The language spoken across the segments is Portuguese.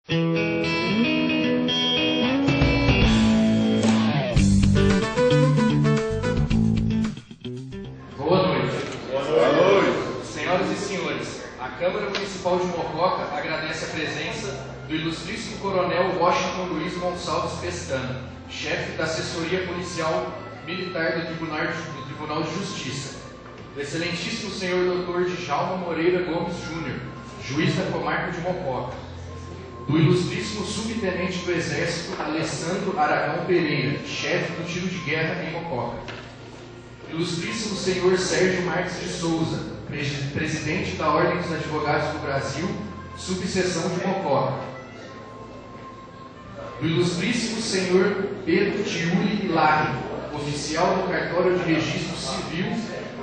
Boa noite. Boa noite. Senhoras e senhores, a Câmara Municipal de Mococa agradece a presença do ilustríssimo Coronel Washington Luiz Gonçalves Pestana, chefe da Assessoria Policial Militar do Tribunal de Justiça, do excelentíssimo senhor Dr. Djalma Moreira Gomes Júnior, juiz da comarca de Mococa, do ilustríssimo subtenente do Exército Alessandro Aragão Pereira, chefe do tiro de guerra em Mococa, ilustríssimo senhor Sérgio Marques de Souza, presidente da Ordem dos Advogados do Brasil, subseção de Mococa, do ilustríssimo senhor Pedro Tiuli Larre, oficial do Cartório de Registro Civil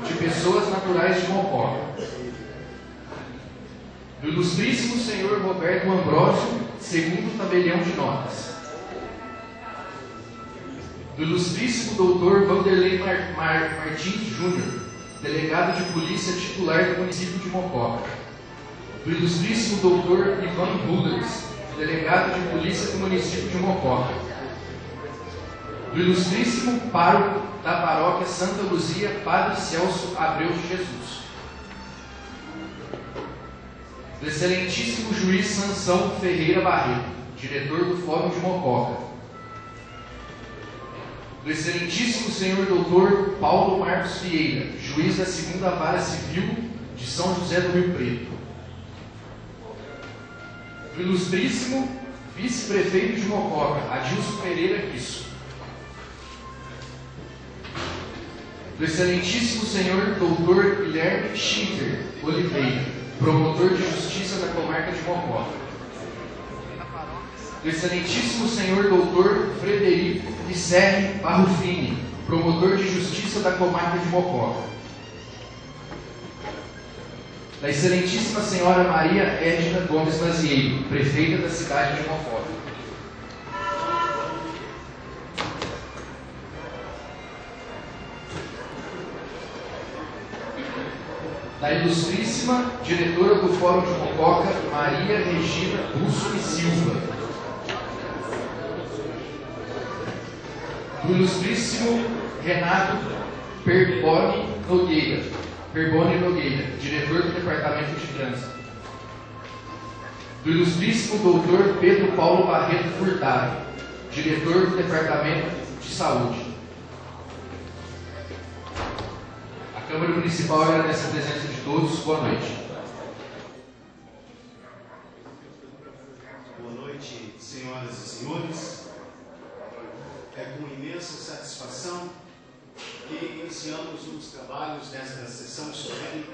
de Pessoas Naturais de Mococa, do ilustríssimo senhor Roberto Ambrósio, segundo tabelião de notas, do ilustríssimo doutor Vanderlei Martins Júnior, delegado de polícia titular do município de Mococa, do ilustríssimo doutor Ivan Ruders, delegado de polícia do município de Mococa, do ilustríssimo pároco da paróquia Santa Luzia, Padre Celso Abreu de Jesus, do excelentíssimo juiz Sansão Ferreira Barreto, diretor do Fórum de Mococa, do excelentíssimo senhor doutor Paulo Marcos Vieira, juiz da 2ª Vara Civil de São José do Rio Preto, do ilustríssimo vice-prefeito de Mococa, Adilson Pereira Risso, do excelentíssimo senhor doutor Guilherme Schiffer Oliveira, promotor de justiça da comarca de Mococa, do excelentíssimo senhor doutor Frederico Visserri Barrufini, promotor de justiça da comarca de Mococa, da excelentíssima senhora Maria Edna Gomes Mazieiro, prefeita da cidade de Mococa, da ilustríssima diretora do Fórum de Mococa, Maria Regina Russo e Silva, do ilustríssimo Renato Perboni Nogueira, diretor do Departamento de Trânsito, do ilustríssimo doutor Pedro Paulo Barreto Furtado, diretor do Departamento de Saúde. A Câmara Municipal agradece a presença de todos. Boa noite. Boa noite, senhoras e senhores. É com imensa satisfação que iniciamos os trabalhos desta sessão solene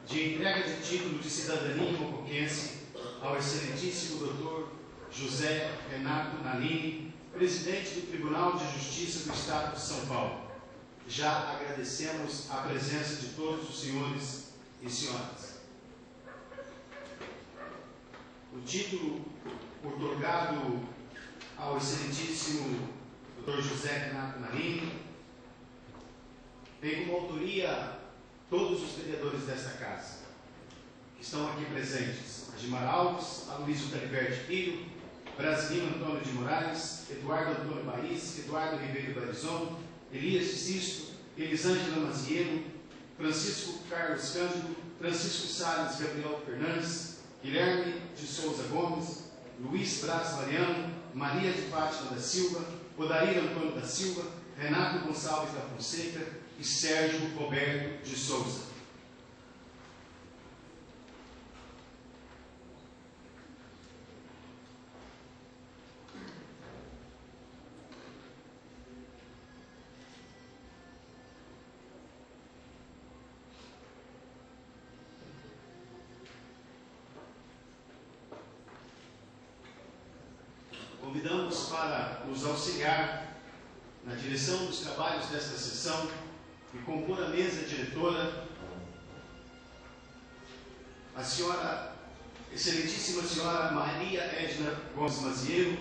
de entrega de título de cidadania mocoquense ao excelentíssimo Dr. José Renato Nalini, presidente do Tribunal de Justiça do Estado de São Paulo. Já agradecemos a presença de todos os senhores e senhoras. O título outorgado ao excelentíssimo Dr. José Renato Nalini tem como autoria todos os vereadores desta casa, que estão aqui presentes: Agimar Alves, Aloysio Taliberti Filho, Brasilino Antônio de Moraes, Eduardo Antônio Baís, Eduardo Ribeiro Barizon, Elias de Sisto, Elisângela Maziero, Francisco Carlos Cândido, Francisco Salles Gabriel Fernandes, Guilherme de Souza Gomes, Luiz Braz Mariano, Maria de Fátima da Silva, Odair Antônio da Silva, Renato Gonçalves da Fonseca e Sérgio Roberto de Souza. Convidamos para nos auxiliar na direção dos trabalhos desta sessão e compor a mesa diretora a senhora, excelentíssima senhora Maria Edna Gomes Mazieiro,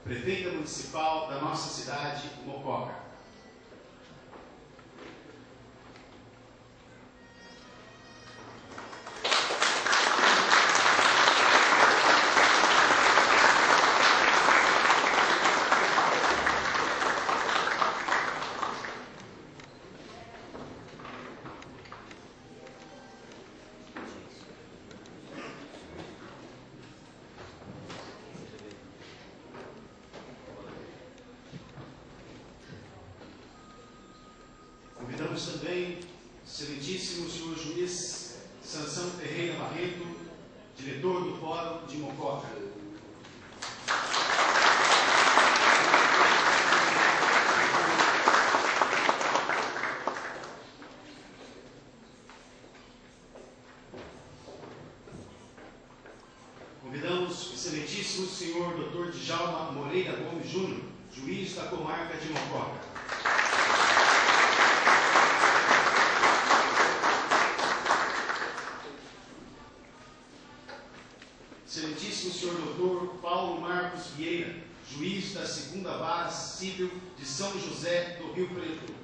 prefeita municipal da nossa cidade, Mococa. Convidamos também o excelentíssimo senhor juiz Sansão Ferreira Barreto, diretor do Fórum de Mococa. Convidamos o excelentíssimo senhor Dr. Djalma Moreira Gomes Júnior, juiz da comarca de Mococa. Excelentíssimo senhor Dr. Paulo Marcos Vieira, juiz da 2ª Vara Civil de São José do Rio Preto.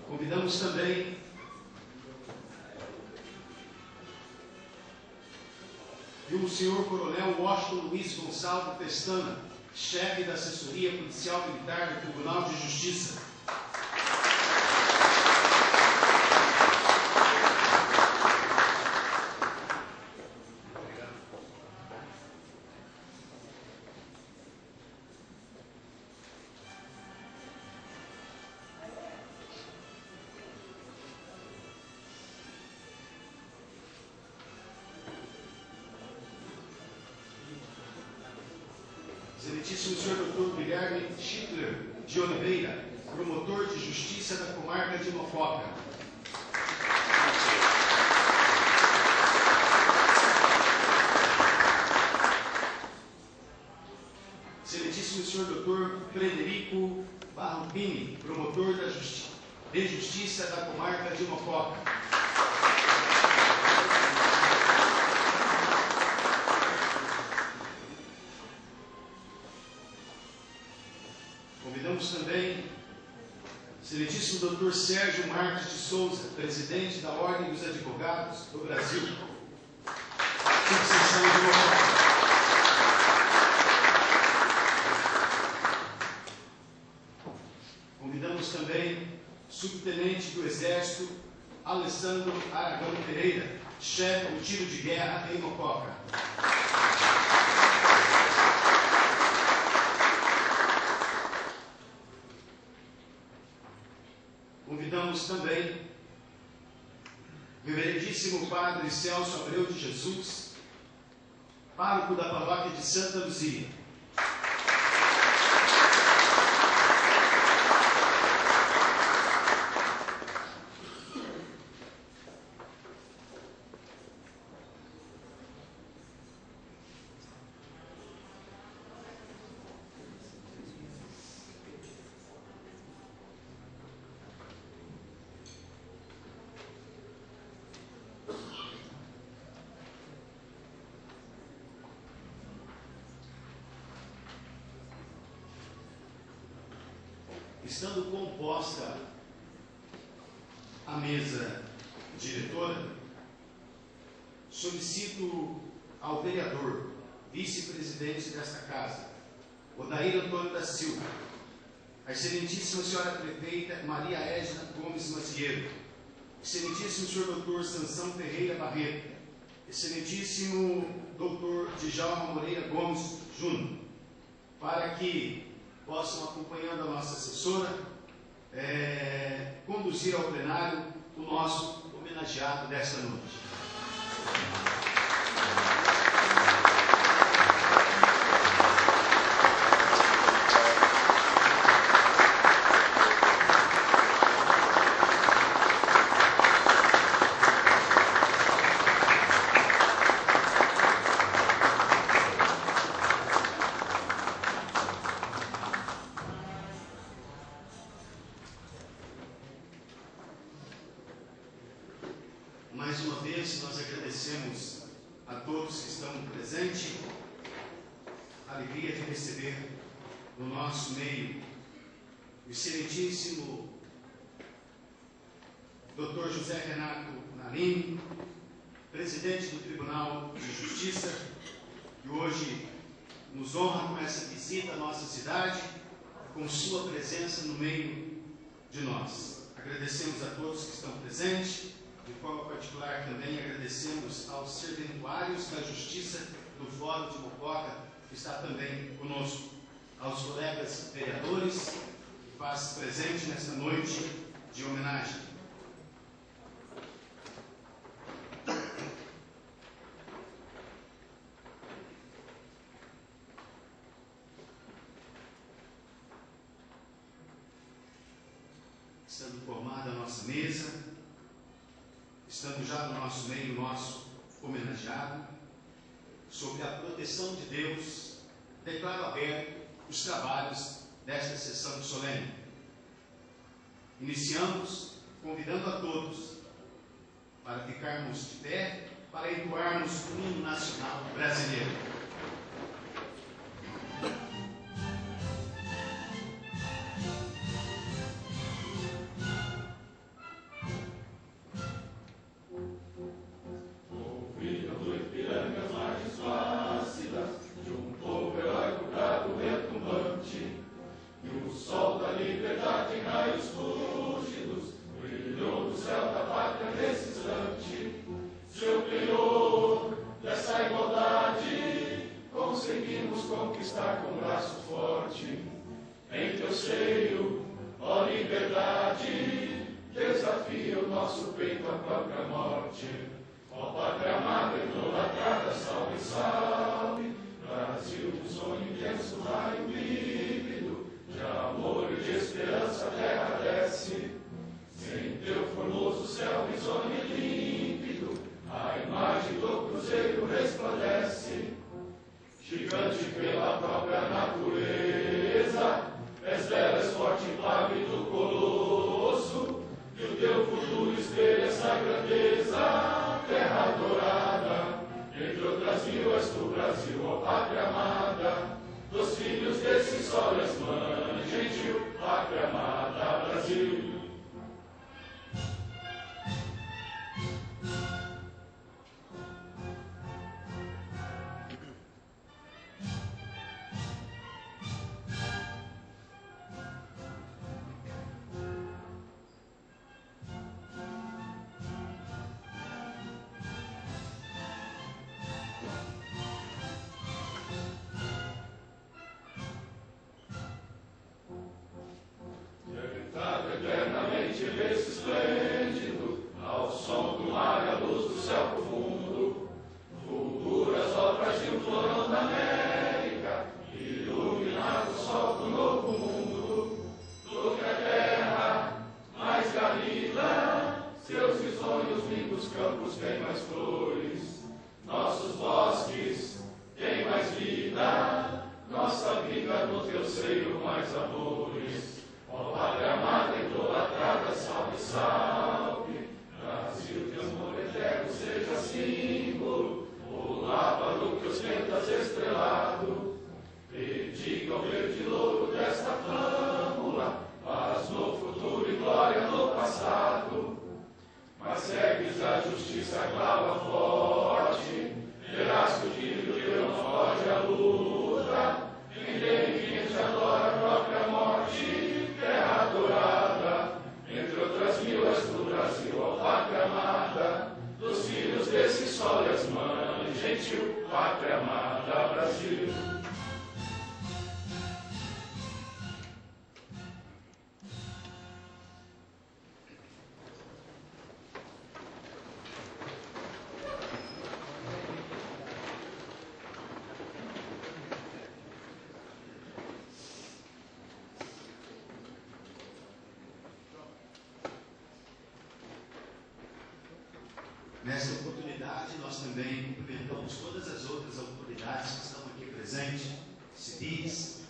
Convidamos também o senhor Coronel Washington Luiz Gonçalves Pestana, chefe da Assessoria Policial Militar do Tribunal de Justiça. Excelentíssimo senhor Dr. Guilherme Schittler de Oliveira, promotor de justiça da comarca de Mococa. Excelentíssimo senhor Dr. Frederico Barrampini, promotor de justiça da comarca de Mococa. Convidamos também o excelentíssimo Dr. Sérgio Marques de Souza, presidente da Ordem dos Advogados do Brasil, subseção de Mococa. Convidamos também o subtenente do Exército, Alessandro Aragão Pereira, chefe do tiro de guerra em Mococa. Convidamos também o reverendíssimo Padre Celso Abreu de Jesus, pároco da paróquia de Santa Luzia. Estando composta a mesa diretora, solicito ao vereador, vice-presidente desta casa, Odair Antônio da Silva, a excelentíssima senhora prefeita Maria Edna Gomes Macieiro, excelentíssimo senhor Dr. Sansão Ferreira Barreto, excelentíssimo Dr. Djalma Moreira Gomes Júnior, para que possam, acompanhando a nossa assessora, conduzir ao plenário o nosso homenageado desta noite. Mais uma vez, nós agradecemos a todos que estão presentes, a alegria de receber no nosso meio o excelentíssimo Dr. José Renato Narim, presidente do Tribunal de Justiça, que hoje nos honra com essa visita à nossa cidade, com sua presença no meio de nós. Agradecemos a todos que estão presentes, De forma particular, também agradecemos aos serventuários da Justiça do Fórum de Mococa, que está também conosco, aos colegas vereadores, que faz presente nesta noite de homenagem. Estando formada a nossa mesa, estando já no nosso meio, nosso homenageado, sob a proteção de Deus, declaro aberto os trabalhos desta sessão solene. Iniciamos convidando a todos para ficarmos de pé, para entoarmos o hino nacional brasileiro. Conquistar com braço forte, em teu seio, ó liberdade, desafia o nosso peito à própria morte. Ó pátria amada, idolatrada, salve, salve, Brasil de sonho intenso, raio límpido, de amor e de esperança a terra desce. Sem teu formoso céu risonho e límpido, a imagem do cruzeiro resplandece. Gigante pela própria natureza, és delas forte e pálido colosso, e o teu futuro espelha essa grandeza, terra adorada, entre outras mil és tu, Brasil, ó pátria amada, dos filhos desse sol és mãe gentil, pátria amada, Brasil. Eternamente berço esplêndido, ao som do mar e à luz do céu profundo, fulguras obras de um florão da América, iluminado o sol do novo mundo. Do que a terra mais garrida, seus risonhos lindos campos têm mais flores, nossos bosques têm mais vida, nossa vida no teu seio mais amores. Ó pátria amada, idolatrada, salve, salve, Brasil, teu amor eterno seja símbolo, o lábaro que ostentas estrelado, dedica ao verde louro desta flâmula, paz no futuro e glória no passado. Mas segues a justiça, clava forte, verás que o filho teu não foge à luta, quem tem quem te adora a própria morte. Terra adorada, entre outras mil és do Brasil, ó pátria amada, dos filhos desse sol és mãe gentil, pátria amada, Brasil. Nesta oportunidade, nós também cumprimentamos todas as outras autoridades que estão aqui presentes, civis,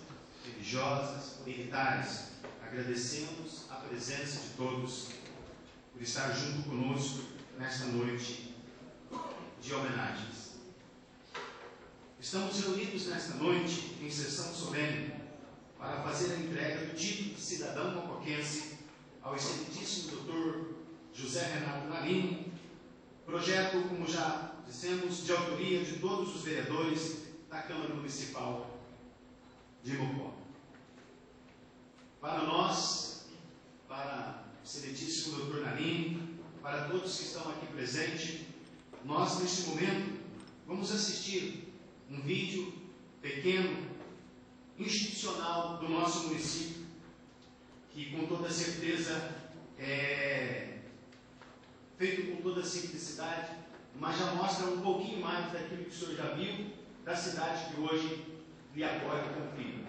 religiosas, militares. Agradecemos a presença de todos por estar junto conosco nesta noite de homenagens. Estamos reunidos nesta noite em sessão solene para fazer a entrega do título de cidadão mocoquense ao excelentíssimo Dr. José Renato Narim, projeto, como já dissemos, de autoria de todos os vereadores da Câmara Municipal de Mococa. Para nós, para o excelentíssimo Dr. Narim, para todos que estão nós, neste momento, vamos assistir um vídeo pequeno, institucional do nosso município, que com toda certeza é feito com toda simplicidade, mas já mostra um pouquinho mais daquilo que o senhor já viu da cidade que hoje lhe acolhe com filho.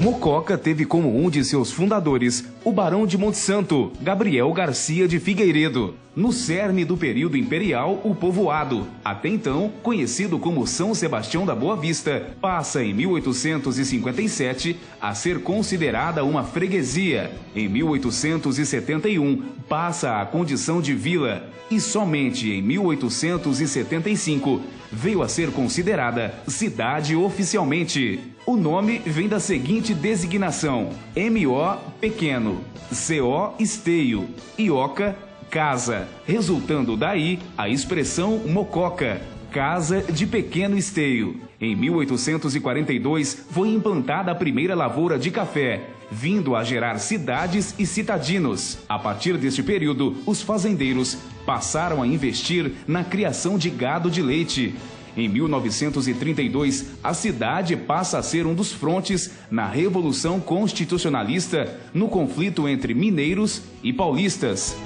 Mococa teve como um de seus fundadores o Barão de Monte Santo, Gabriel Garcia de Figueiredo. No cerne do período imperial, o povoado, até então conhecido como São Sebastião da Boa Vista, passa em 1857 a ser considerada uma freguesia. Em 1871, passa à condição de vila e somente em 1875 veio a ser considerada cidade oficialmente. O nome vem da seguinte designação: M.O. pequeno, C.O. esteio e Oca casa, resultando daí a expressão mococa, casa de pequeno esteio. Em 1842 foi implantada a primeira lavoura de café, vindo a gerar cidades e citadinos. A partir deste período, os fazendeiros passaram a investir na criação de gado de leite. Em 1932, a cidade passa a ser um dos frontes na Revolução Constitucionalista no conflito entre mineiros e paulistas.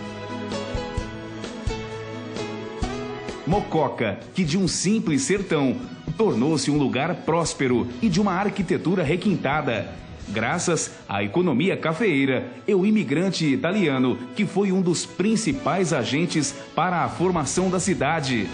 Mococa, que de um simples sertão, tornou-se um lugar próspero e de uma arquitetura requintada, graças à economia cafeeira e o imigrante italiano, que foi um dos principais agentes para a formação da cidade.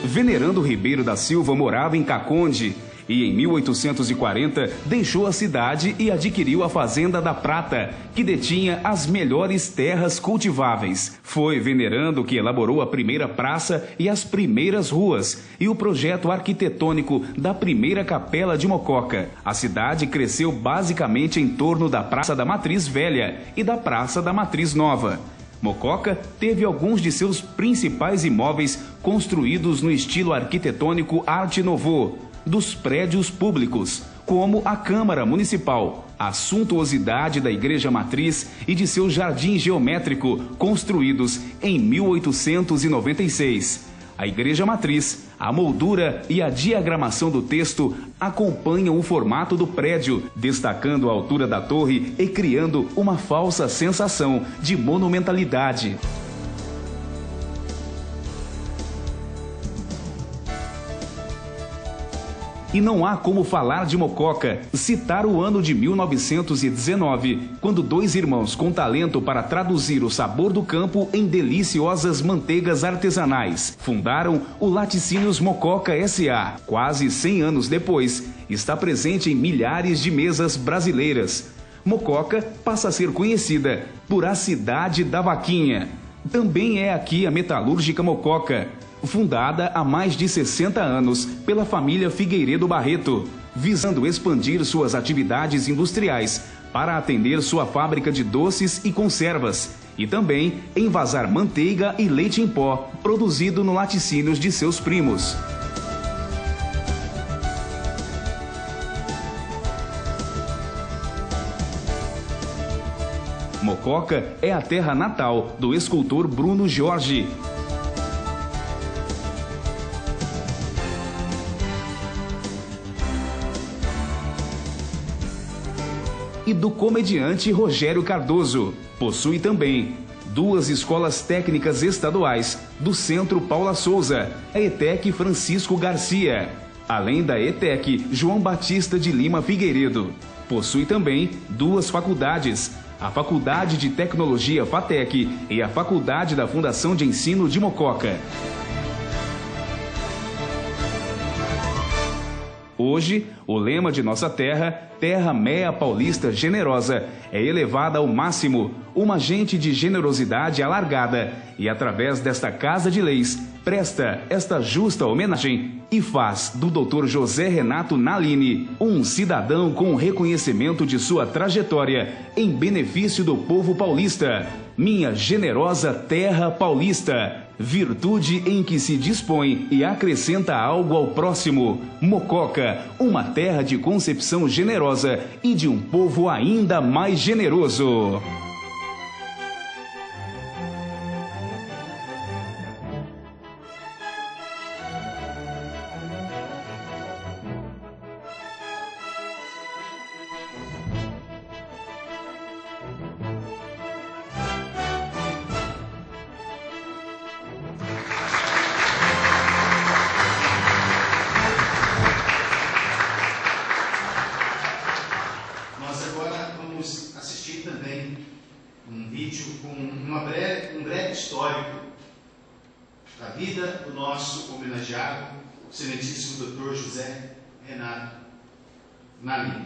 Venerando Ribeiro da Silva morava em Caconde e em 1840 deixou a cidade e adquiriu a Fazenda da Prata, que detinha as melhores terras cultiváveis. Foi Venerando que elaborou a primeira praça e as primeiras ruas e o projeto arquitetônico da primeira capela de Mococa. A cidade cresceu basicamente em torno da Praça da Matriz Velha e da Praça da Matriz Nova. Mococa teve alguns de seus principais imóveis construídos no estilo arquitetônico Art Nouveau, dos prédios públicos, como a Câmara Municipal, a suntuosidade da Igreja Matriz e de seu jardim geométrico, construídos em 1896. A Igreja Matriz, a moldura e a diagramação do texto acompanham o formato do prédio, destacando a altura da torre e criando uma falsa sensação de monumentalidade. E não há como falar de Mococa, citar o ano de 1919, quando dois irmãos com talento para traduzir o sabor do campo em deliciosas manteigas artesanais fundaram o Laticínios Mococa S.A. Quase 100 anos depois, está presente em milhares de mesas brasileiras. Mococa passa a ser conhecida por a cidade da vaquinha. Também é aqui a metalúrgica Mococa, fundada há mais de 60 anos pela família Figueiredo Barreto, visando expandir suas atividades industriais para atender sua fábrica de doces e conservas e também envasar manteiga e leite em pó produzido no laticínios de seus primos. Mococa é a terra natal do escultor Bruno Jorge. E do comediante Rogério Cardoso. Possui também 2 escolas técnicas estaduais do Centro Paula Souza, a ETEC Francisco Garcia, além da ETEC João Batista de Lima Figueiredo. Possui também 2 faculdades, a Faculdade de Tecnologia FATEC e a Faculdade da Fundação de Ensino de Mococa. Hoje, o lema de nossa terra, Terra Meia Paulista Generosa, é elevada ao máximo, uma gente de generosidade alargada, e através desta Casa de Leis, presta esta justa homenagem e faz do Dr. José Renato Nalini um cidadão com reconhecimento de sua trajetória em benefício do povo paulista. Minha generosa terra paulista, virtude em que se dispõe e acrescenta algo ao próximo. Mococa, uma terra de concepção generosa e de um povo ainda mais generoso. Um breve histórico da vida do nosso homenageado, o excelentíssimo Dr. José Renato Nalini.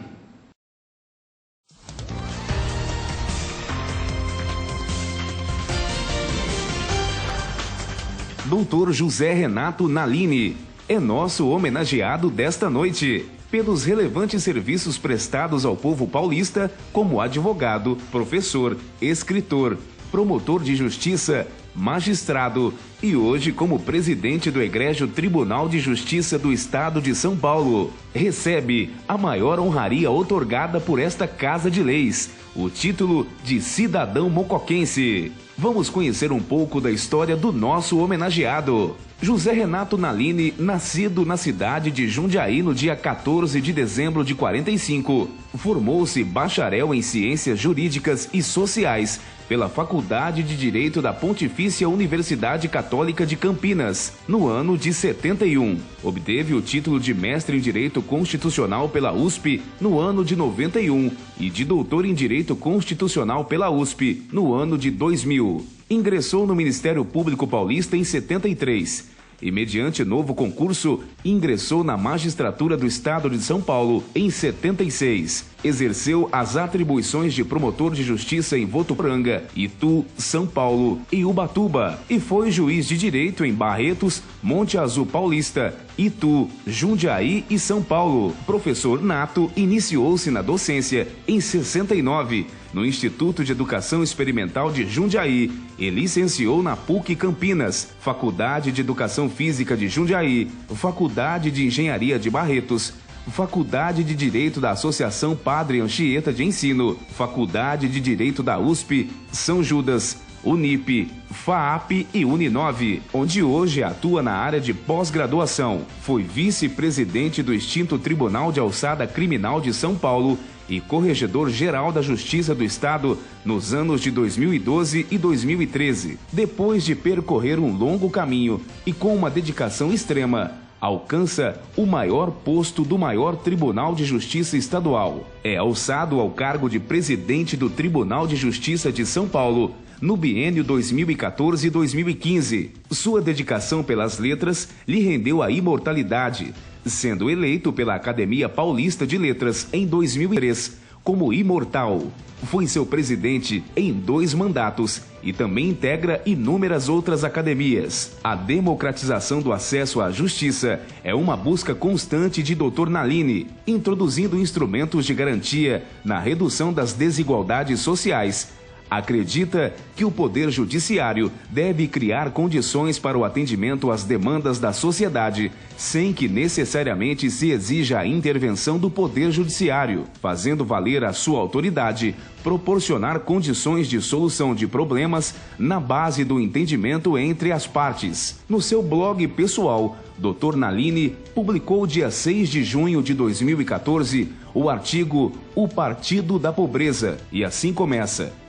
Dr. José Renato Nalini é nosso homenageado desta noite pelos relevantes serviços prestados ao povo paulista como advogado, professor, escritor, promotor de justiça, magistrado e hoje como presidente do Egrégio Tribunal de Justiça do Estado de São Paulo. Recebe a maior honraria outorgada por esta Casa de Leis, o título de cidadão mocoquense. Vamos conhecer um pouco da história do nosso homenageado. José Renato Nalini, nascido na cidade de Jundiaí no dia 14 de dezembro de 45, formou-se bacharel em Ciências Jurídicas e Sociais pela Faculdade de Direito da Pontifícia Universidade Católica de Campinas, no ano de 71. Obteve o título de mestre em Direito Constitucional pela USP no ano de 91 e de doutor em Direito Constitucional pela USP no ano de 2000. Ingressou no Ministério Público Paulista em 73 e, mediante novo concurso, ingressou na Magistratura do Estado de São Paulo em 76. Exerceu as atribuições de promotor de justiça em Votuporanga, Itu, São Paulo e Ubatuba e foi juiz de direito em Barretos, Monte Azul Paulista, Itu, Jundiaí e São Paulo. Professor nato, iniciou-se na docência em 69 no Instituto de Educação Experimental de Jundiaí e licenciou na PUC Campinas, Faculdade de Educação Física de Jundiaí, Faculdade de Engenharia de Barretos, Faculdade de Direito da Associação Padre Anchieta de Ensino, Faculdade de Direito da USP, São Judas, Unip, FAAP e Uninove, onde hoje atua na área de pós-graduação. Foi vice-presidente do extinto Tribunal de Alçada Criminal de São Paulo e corregedor-geral da Justiça do Estado nos anos de 2012 e 2013. Depois de percorrer um longo caminho e com uma dedicação extrema, alcança o maior posto do maior Tribunal de Justiça Estadual. É alçado ao cargo de presidente do Tribunal de Justiça de São Paulo no biênio 2014 e 2015. Sua dedicação pelas letras lhe rendeu a imortalidade, sendo eleito pela Academia Paulista de Letras em 2003 como imortal. Foi seu presidente em 2 mandatos e também integra inúmeras outras academias. A democratização do acesso à justiça é uma busca constante de Dr. Nalini, introduzindo instrumentos de garantia na redução das desigualdades sociais. Acredita que o Poder Judiciário deve criar condições para o atendimento às demandas da sociedade, sem que necessariamente se exija a intervenção do Poder Judiciário, fazendo valer a sua autoridade, proporcionar condições de solução de problemas na base do entendimento entre as partes. No seu blog pessoal, Dr. Nalini publicou dia 6 de junho de 2014 o artigo O Partido da Pobreza, e assim começa.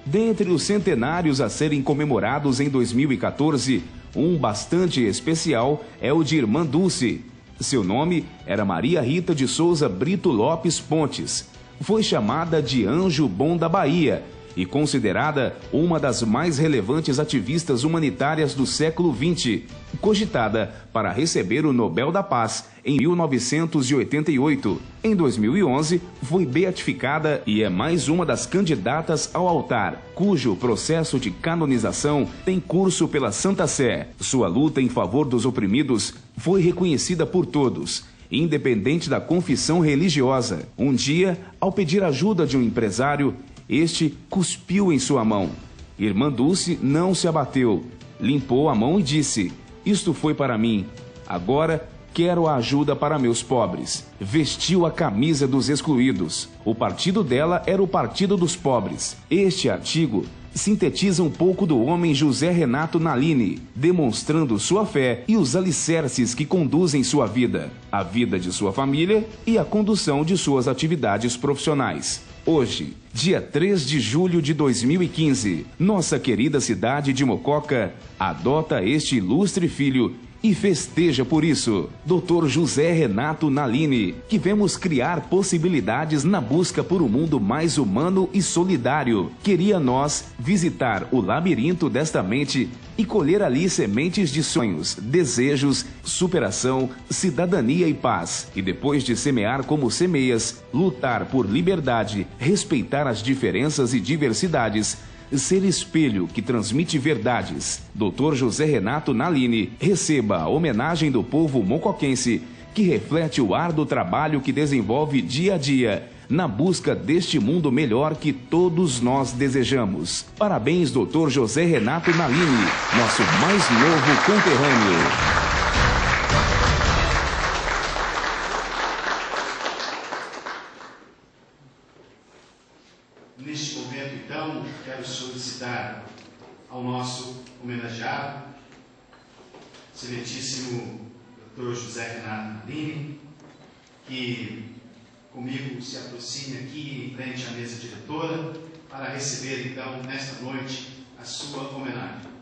Dentre os centenários a serem comemorados em 2014, um bastante especial é o de Irmã Dulce. Seu nome era Maria Rita de Souza Brito Lopes Pontes. Foi chamada de Anjo Bom da Bahia e considerada uma das mais relevantes ativistas humanitárias do século XX, cogitada para receber o Nobel da Paz em 1988. Em 2011, foi beatificada e é mais uma das candidatas ao altar, cujo processo de canonização tem curso pela Santa Sé. Sua luta em favor dos oprimidos foi reconhecida por todos, independente da confissão religiosa. Um dia, ao pedir ajuda de um empresário, este cuspiu em sua mão. Irmã Dulce não se abateu, limpou a mão e disse: "Isto foi para mim. Agora quero a ajuda para meus pobres." Vestiu a camisa dos excluídos. O partido dela era o Partido dos Pobres. Este artigo sintetiza um pouco do homem José Renato Nalini, demonstrando sua fé e os alicerces que conduzem sua vida, a vida de sua família e a condução de suas atividades profissionais. Hoje, dia 3 de julho de 2015, nossa querida cidade de Mococa adota este ilustre filho e festeja por isso. Dr. José Renato Nalini, que vemos criar possibilidades na busca por um mundo mais humano e solidário, queria nós visitar o labirinto desta mente e colher ali sementes de sonhos, desejos, superação, cidadania e paz. E depois de semear como semeias, lutar por liberdade, respeitar as diferenças e diversidades, ser espelho que transmite verdades. Dr. José Renato Nalini, receba a homenagem do povo mocoquense, que reflete o árduo trabalho que desenvolve dia a dia na busca deste mundo melhor que todos nós desejamos. Parabéns, Dr. José Renato Nalini, nosso mais novo conterrâneo. Neste momento, então, quero solicitar ao nosso homenageado, excelentíssimo Dr. José Renato Nalini, que comigo se aproxime aqui em frente à mesa diretora para receber, então, nesta noite, a sua homenagem.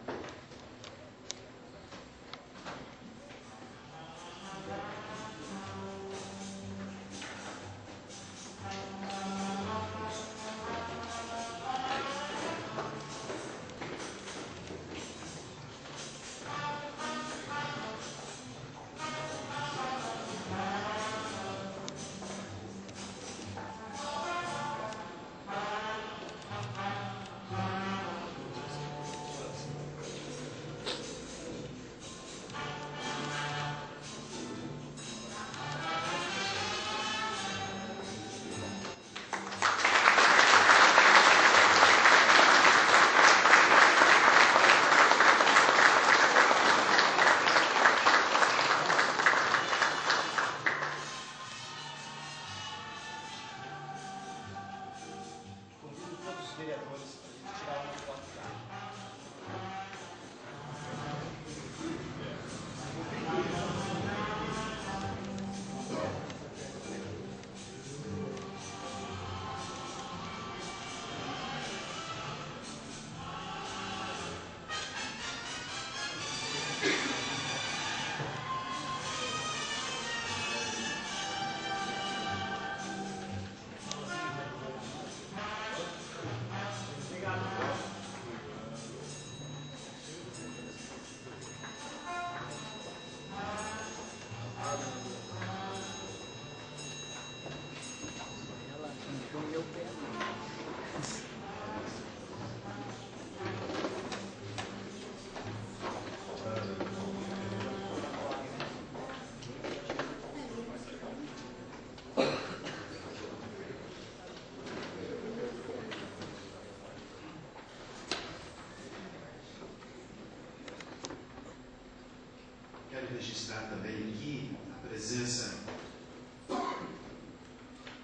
Registrar também aqui a presença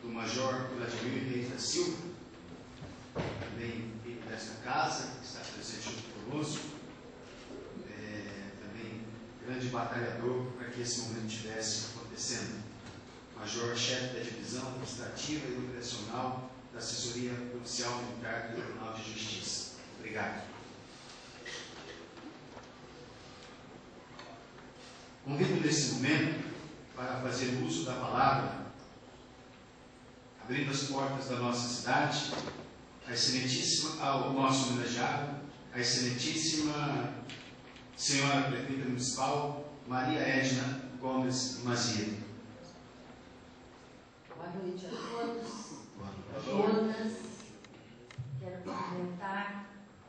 do Major Vladimir Reis da Silva, também filho desta casa, que está presente junto conosco, também grande batalhador para que esse momento estivesse acontecendo. Major-chefe da Divisão Administrativa e Operacional da Assessoria Policial Militar do Tribunal de Justiça. Obrigado. Convido nesse momento para fazer uso da palavra, abrindo as portas da nossa cidade, ao nosso homenageado, a excelentíssima senhora prefeita municipal, Maria Edna Gomes Maziero. Boa noite a todos, a todas. Quero cumprimentar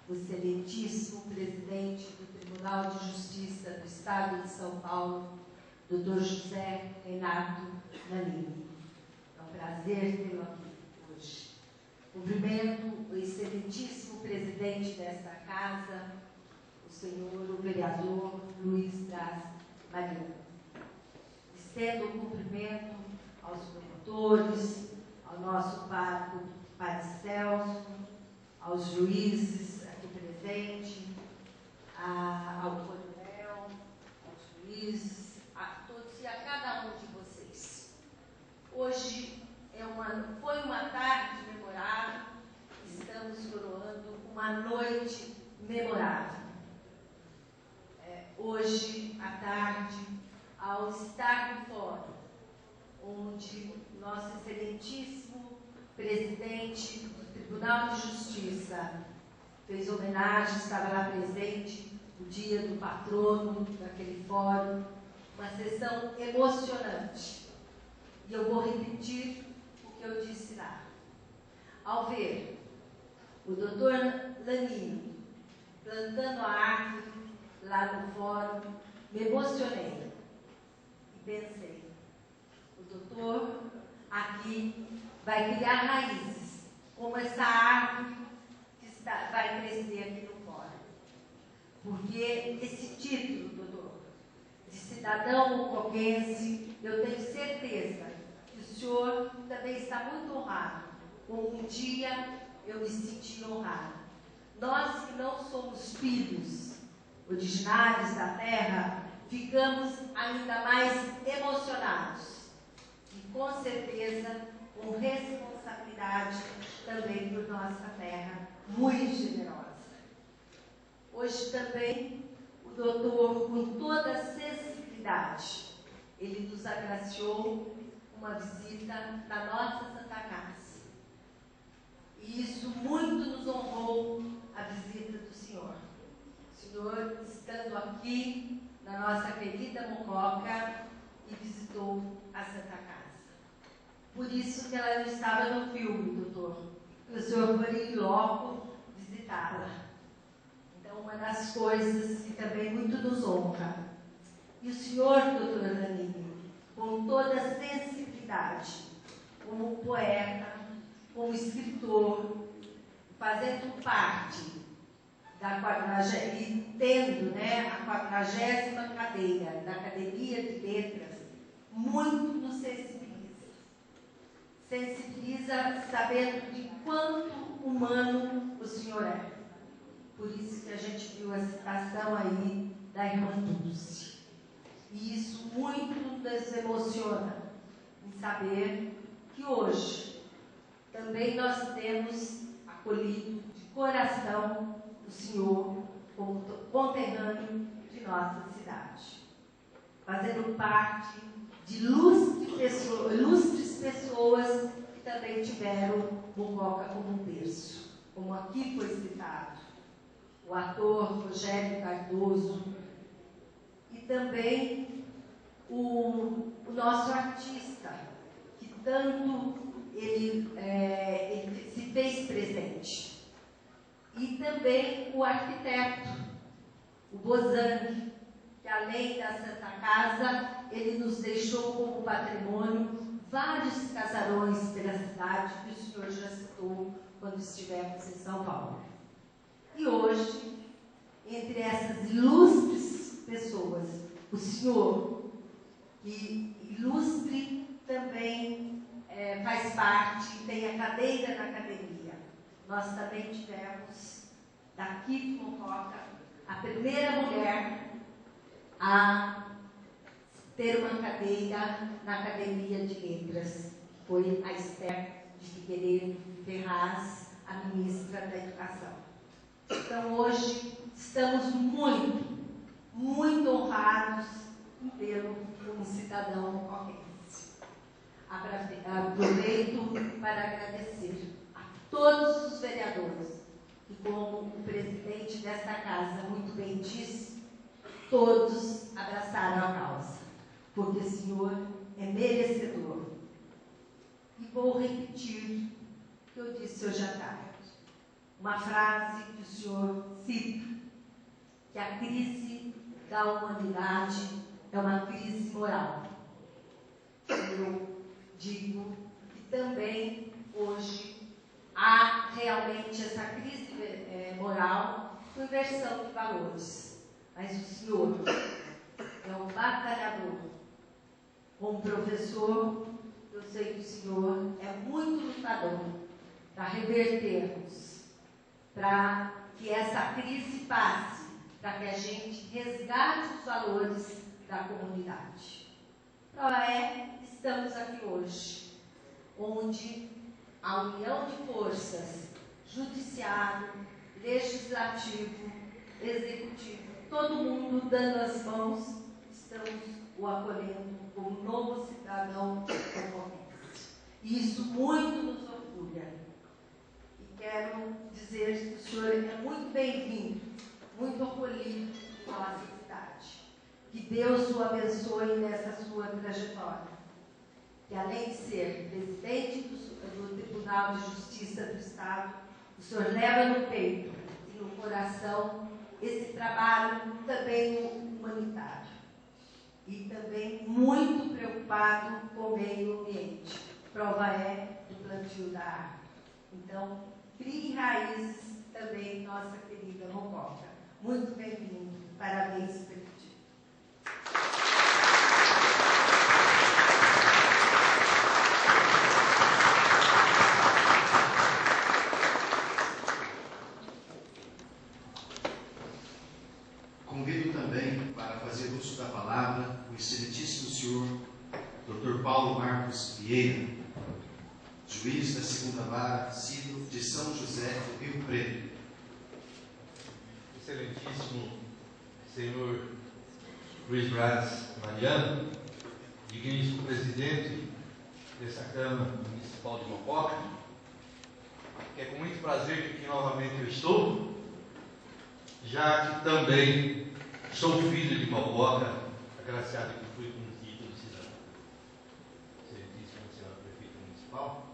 o excelentíssimo presidente do Tribunal de Justiça do Estado de São Paulo, Dr. José Renato Nannini. É um prazer tê-lo aqui hoje. Cumprimento o excelentíssimo presidente desta casa, o senhor, o vereador Luiz Braz Mariano. Estendo o cumprimento aos promotores, ao nosso pároco Padre Celso, aos juízes aqui presentes, ao coronel, aos juízes, a todos e a cada um de vocês. Hoje foi uma tarde memorável, estamos coroando uma noite memorável. Hoje à tarde, ao estar no fórum, onde nosso excelentíssimo presidente do Tribunal de Justiça fez homenagem, estava lá presente, o dia do patrono daquele fórum, uma sessão emocionante. E eu vou repetir o que eu disse lá. Ao ver o doutor Nannini plantando a árvore lá no fórum, me emocionei e pensei, o doutor aqui vai criar raízes, como essa árvore que vai crescer aqui no fórum. Porque esse título, doutor, de cidadão mocoquense, eu tenho certeza que o senhor também está muito honrado, como um dia eu me senti honrado. Nós que não somos filhos originários da terra, ficamos ainda mais emocionados e, com certeza, com responsabilidade também por nossa terra, muito generosa. Hoje também, o doutor, com toda a sensibilidade, ele nos agraciou uma visita na nossa Santa Casa. E isso muito nos honrou a visita do senhor. O senhor estando aqui na nossa querida Mococa e visitou a Santa Casa. Por isso que ela não estava no filme, doutor, que o senhor foi em loco visitá-la. Então, uma das coisas que também muito nos honra. E o senhor, doutor Nannini, com toda a sensibilidade, como poeta, como escritor, fazendo parte e tendo a 40ª cadeira da Academia de Letras, muito nos sensibiliza. Sensibiliza sabendo de quanto humano o senhor é. Por isso que a gente viu a citação aí da irmã Dulce. E isso muito nos emociona em saber que hoje também nós temos acolhido de coração o senhor como conterrâneo de nossa cidade, fazendo parte de ilustres pessoas que também tiveram Mococa como um berço, como aqui foi citado, o ator Rogério Cardoso e também o nosso artista, que tanto ele se fez presente. E também o arquiteto, o Bozani, que além da Santa Casa, ele nos deixou como patrimônio vários casarões pela cidade que o senhor já citou quando estivemos em São Paulo. E hoje, entre essas ilustres pessoas, o senhor, que ilustre também faz parte, tem a cadeira na academia. Nós também tivemos, daqui de Mococa, a primeira mulher a ter uma cadeira na Academia de Letras. Foi a Esther de Figueiredo Ferraz, a ministra da Educação. Então, hoje, estamos muito honrados em tê-lo como cidadão mocoquense. Aproveito para agradecer a todos os vereadores, e como o presidente desta casa muito bem disse, todos abraçaram a causa, porque o senhor é merecedor. E vou repetir o que eu disse hoje à tarde. Uma frase que o senhor cita, que a crise da humanidade é uma crise moral. Eu digo que também hoje há realmente essa crise moral por inversão de valores. Mas o senhor é um batalhador. Como professor, eu sei que o senhor é muito lutador para revertermos, para que essa crise passe, para que a gente resgate os valores da comunidade. Estamos aqui hoje, onde a união de forças, judiciário, legislativo, executivo, todo mundo dando as mãos, estamos o acolhendo como novo cidadão concorrente. E isso muito nos orgulha. E quero dizer que o senhor é muito bem-vindo, muito acolhido em nossa cidade. Que Deus o abençoe nessa sua trajetória. Que além de ser presidente do Tribunal de Justiça do Estado, o senhor leva no peito e no coração esse trabalho também humanitário. E também muito preocupado com o meio ambiente. Prova é do plantio da árvore. Então, crie raízes também, nossa querida Mococa. Muito bem-vindo. Parabéns pelo dia. Convido também para fazer uso da palavra o excelentíssimo senhor Dr. Paulo Marcos Vieira, juiz da 2ª Vara Civil de São José do Rio Preto. Excelentíssimo senhor Luiz Braz Mariano, digníssimo presidente dessa Câmara Municipal de Mococa, que é com muito prazer que aqui novamente eu estou, já que também sou filho de Mococa, agraciado que fui com o título de cidadão. Excelentíssima senhora prefeita municipal,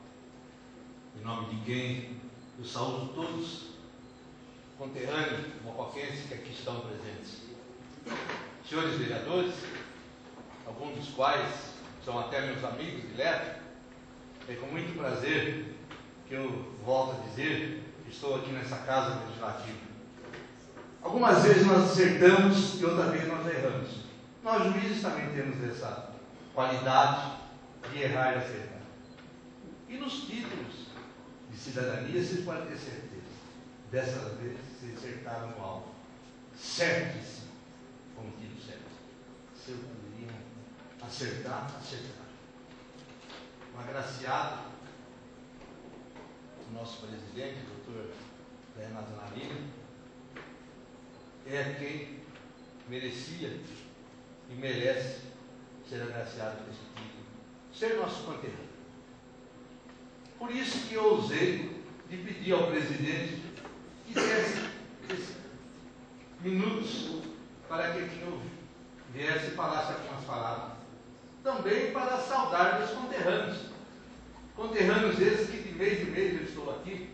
em nome de quem eu saúdo todos conterrâneos mocoquenses que aqui estão presentes. Senhores vereadores, alguns dos quais são até meus amigos diretos, é com muito prazer que eu volto a dizer que estou aqui nessa casa legislativa. Algumas vezes nós acertamos e outras vezes nós erramos. Nós juízes também temos essa qualidade de errar e acertar. E nos títulos de cidadania vocês podem ter certeza. Dessa vez vocês acertaram o alvo. Certíssimo. Com o título certo. Se eu poderia acertar, acertar. Um agraciado, o nosso presidente, o doutor Renato Narini, é quem merecia e merece ser agraciado com esse título, ser nosso conterrâneo. Por isso que eu ousei de pedir ao presidente que desse minutos para que aqui eu viesse e falasse algumas palavras. Também para saudar meus conterrâneos. Conterrâneos esses que de mês em mês eu estou aqui.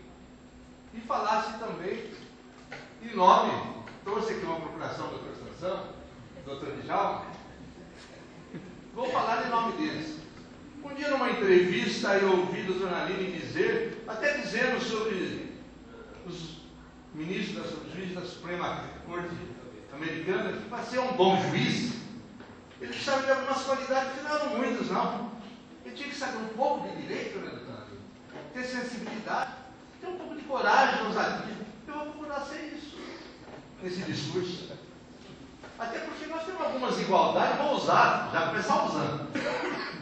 E falasse também em nome, trouxe aqui uma procuração do Dr. Sansão, Dr. Djalma. Vou falar em nome deles. Um dia numa entrevista eu ouvi o Dr. Narini dizer, até dizendo sobre os ministros, os juízes da Suprema Corte Americana, que para ser um bom juiz, ele precisava de algumas qualidades que não eram muitas, não. Ele tinha que saber um pouco de direito, né, Dr. Narini? Ter sensibilidade, ter um pouco de coragem, ousadia. Eu vou procurar ser isso nesse discurso. Até porque nós temos algumas igualdades, vou usar, já começar usando.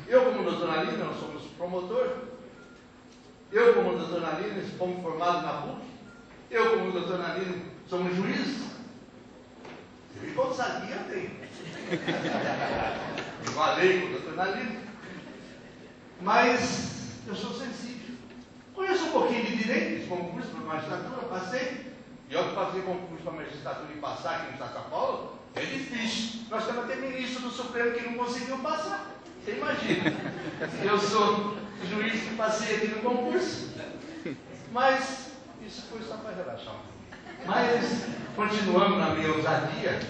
Eu, como doutor Narini, nós somos promotor. Eu, como doutor Narini, fomos formados na PUC. Eu, como doutor Narini, somos juízes. Você viu quantos ousadia eu tenho? Valei com o doutor Narini. Mas eu sou sensível. Conheço um pouquinho de direito, fiz concurso para magistratura, passei. E eu que fazer concurso para magistratura e passar aqui no estado de São Paulo, é difícil. Nós temos até ministro do Supremo que não conseguiu passar. Você imagina. Eu sou juiz que passei aqui no concurso. Mas isso foi só para relaxar um pouquinho. Mas, continuando na minha ousadia,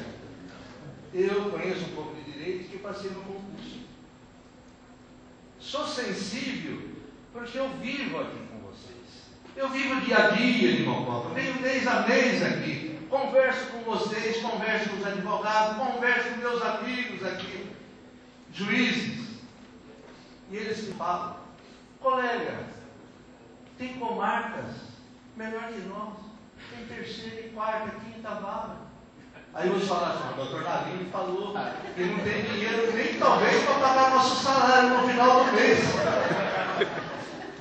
eu conheço um pouco de direito que eu passei no concurso. Sou sensível porque eu vivo aqui com vocês. Eu vivo dia a dia de Mococa. Eu venho mês a mês aqui. Converso com vocês, converso com os advogados, converso com meus amigos aqui, juízes. E eles me falam, colega, tem comarcas melhor que nós. Tem terceira e quarta, quinta vara. Aí eu vou falar assim, o doutor Nalini falou que não tem dinheiro nem talvez para pagar nosso salário no final do mês.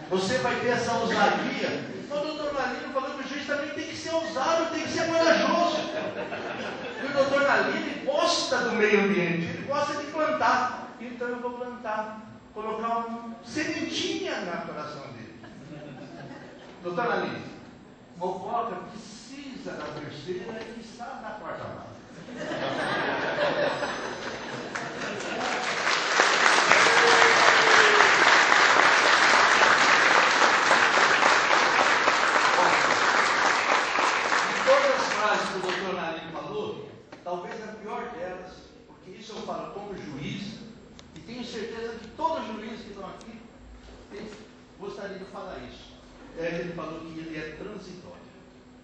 Você vai ter essa ousadia. O doutor Nalini falou que o juiz também tem que ser ousado, tem que ser corajoso. E o doutor Nalini gosta do meio ambiente, ele gosta de plantar. Então eu vou plantar, colocar uma sementinha no coração dele. Doutor Nalini, Mococa precisa da terceira e está na quarta vara. Que o doutor Nalini falou, talvez a pior delas, porque isso eu falo como juiz, e tenho certeza que todos os juízes que estão aqui gostariam de falar isso. Ele falou que ele é transitório.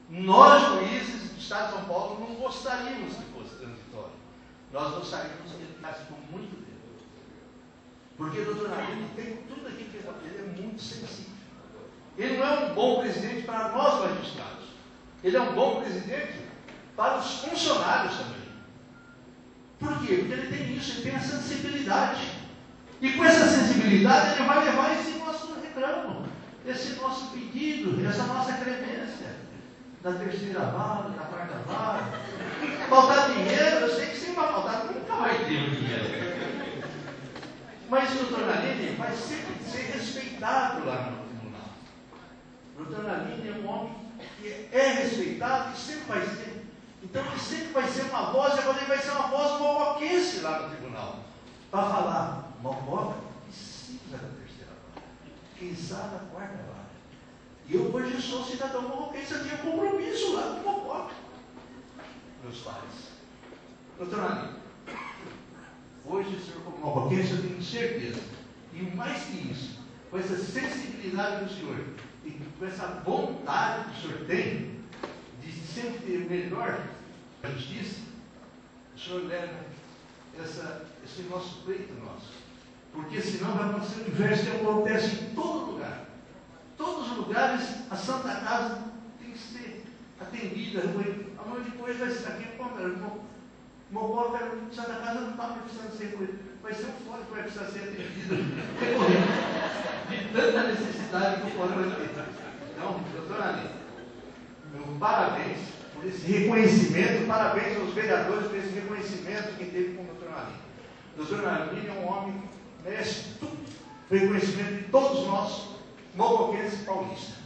Nós, juízes do Estado de São Paulo, não gostaríamos que fosse transitório. Nós gostaríamos que ele ficasse por muito tempo. Porque o doutor Nalini tem tudo aqui que ele é muito sensível. Ele não é um bom presidente para nós magistrados. Ele é um bom presidente para os funcionários também. Por quê? Porque ele tem isso, ele tem a sensibilidade. E com essa sensibilidade ele vai levar esse nosso reclamo, esse nosso pedido, essa nossa clemência, da terceira vara, da quarta vara. Faltar dinheiro, eu sei que sem uma faltar nunca vai ter o dinheiro. Mas o doutor Nalini vai sempre ser respeitado lá no tribunal. O doutor Nalini é um homem que é respeitado e sempre vai ser. Então ele sempre vai ser uma voz, e agora ele vai ser uma voz mocoquense lá no tribunal. Para falar, Mococa precisa da terceira vara. Quem sabe a quarta vara. E eu hoje sou cidadão mocoquense, eu tenho compromisso lá com Mococa. Meus pais. Doutor Nalini, hoje o senhor como mocoquense eu tenho certeza. E mais que isso, com essa sensibilidade do senhor, e com essa vontade que o senhor tem de sempre ter melhor a justiça, o senhor leva esse nosso pleito nosso. Porque senão vai acontecer o inverso que acontece em todo lugar. Todos os lugares, a Santa Casa tem que ser atendida. Amanhã depois vai ser aqui, Mococa, Santa Casa não está precisando ser, vai ser um fora que vai precisar ser atendido. De tanta necessidade que o fora vai ter. Então, doutor Nalini, parabéns por esse reconhecimento, parabéns aos vereadores por esse reconhecimento que teve com o doutor Nalini. O doutor Nalini é um homem que merece tudo, o reconhecimento de todos nós, mocoquenses paulistas.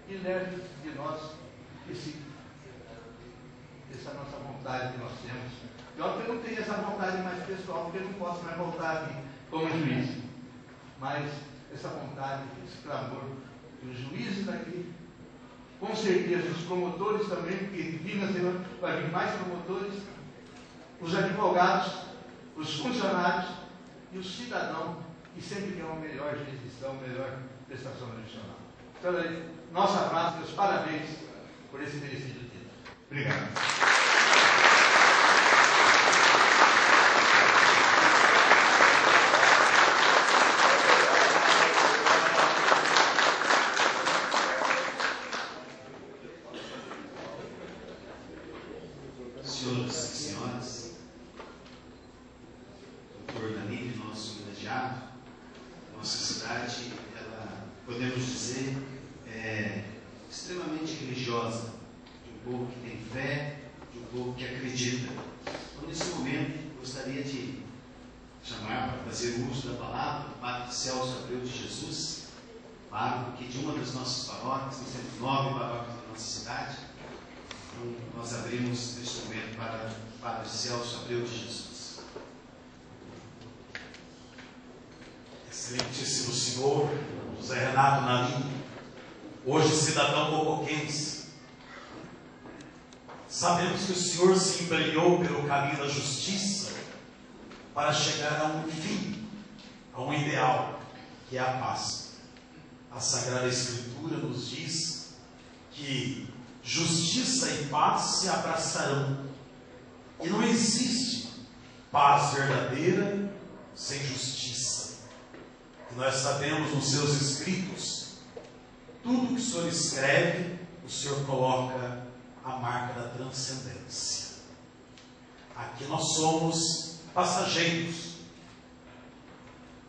E leve de nós essa nossa vontade que nós temos. Eu que eu não tenho essa vontade mais pessoal, porque eu não posso mais voltar aqui como juiz. Mas essa vontade, esse clamor, os juízes daqui, com certeza os promotores também, porque Minas vai vir mais promotores, os advogados, os funcionários e o cidadão, que sempre quer uma melhor jurisdição, melhor prestação jurisdicional. Então, nosso abraço, meus parabéns por esse merecido título. Obrigado. Senhoras e senhores, doutor Nalini, nosso homenageado, nossa cidade, ela, podemos dizer, é extremamente religiosa, de um povo que tem fé, de um povo que acredita. Então, nesse momento, gostaria de chamar para fazer uso da palavra o Padre Celso Abreu de Jesus, pároco aqui de uma das nossas paróquias. Nós temos 9 paróquias na nossa cidade. Então, nós abrimos neste momento para o Padre Celso Abreu de Jesus. Excelentíssimo senhor José Renato Nalim, hoje cidadão mocoquense, sabemos que o senhor se embrenhou pelo caminho da justiça para chegar a um fim, a um ideal, que é a paz. A Sagrada Escritura nos diz que justiça e paz se abraçarão, e não existe paz verdadeira sem justiça. E nós sabemos nos seus escritos, tudo que o senhor escreve, o senhor coloca a marca da transcendência. Aqui nós somos passageiros.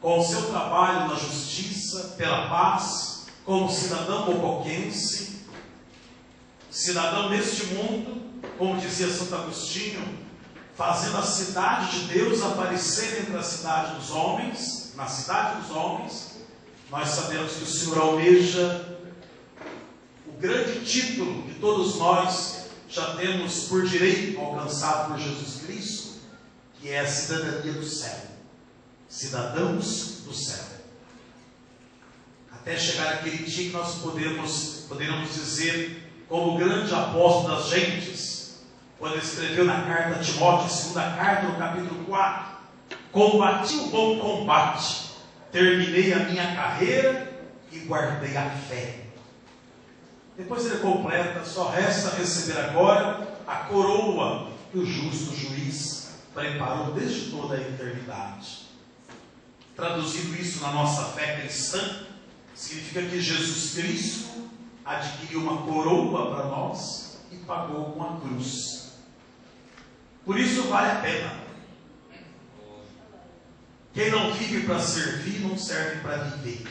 Com o seu trabalho na justiça, pela paz, como cidadão mocoquense, cidadão neste mundo, como dizia Santo Agostinho, fazendo a cidade de Deus aparecer entre a cidade dos homens, na cidade dos homens, nós sabemos que o Senhor almeja o grande título que todos nós já temos por direito alcançado por Jesus Cristo, que é a cidadania do céu. Cidadãos do céu. Até chegar aquele dia que nós poderemos dizer, como o grande apóstolo das gentes, quando ele escreveu na carta a Timóteo, segunda carta, no capítulo 4, combati o bom combate, terminei a minha carreira e guardei a fé. Depois ele completa, só resta receber agora a coroa que o justo juiz preparou desde toda a eternidade. Traduzido isso na nossa fé cristã, significa que Jesus Cristo adquiriu uma coroa para nós e pagou com a cruz. Por isso vale a pena. Quem não vive para servir, não serve para viver.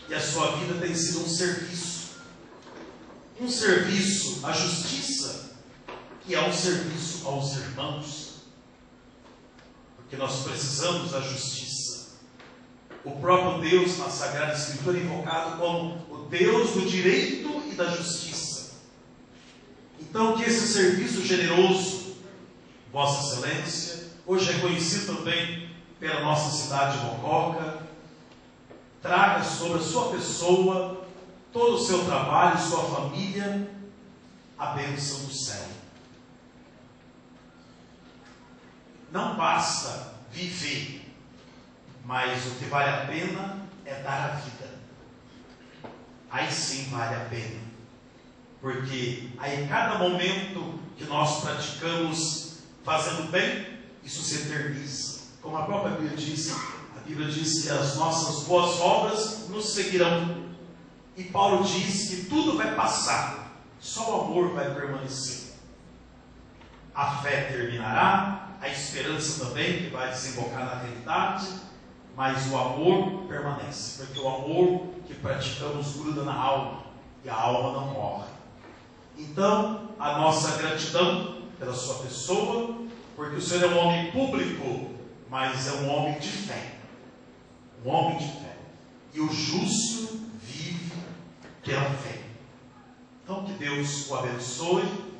E a sua vida tem sido um serviço. Um serviço à justiça, que é um serviço aos irmãos. Porque nós precisamos da justiça. O próprio Deus, na Sagrada Escritura, é invocado como o Deus do direito e da justiça. Então, que esse serviço generoso, Vossa Excelência, hoje reconhecido também pela nossa cidade de Mococa, traga sobre a sua pessoa, todo o seu trabalho, sua família, a bênção do céu. Não basta viver, mas o que vale a pena é dar a vida. Aí sim vale a pena. Porque aí cada momento que nós praticamos fazendo bem, isso se eterniza. Como a própria Bíblia diz, a Bíblia diz que as nossas boas obras nos seguirão. E Paulo diz que tudo vai passar, só o amor vai permanecer. A fé terminará, a esperança também, que vai desembocar na realidade, mas o amor permanece, porque o amor que praticamos gruda na alma, e a alma não morre. Então, a nossa gratidão pela sua pessoa, porque o Senhor é um homem público, mas é um homem de fé. Um homem de fé. E o justo vive pela fé. Então, que Deus o abençoe.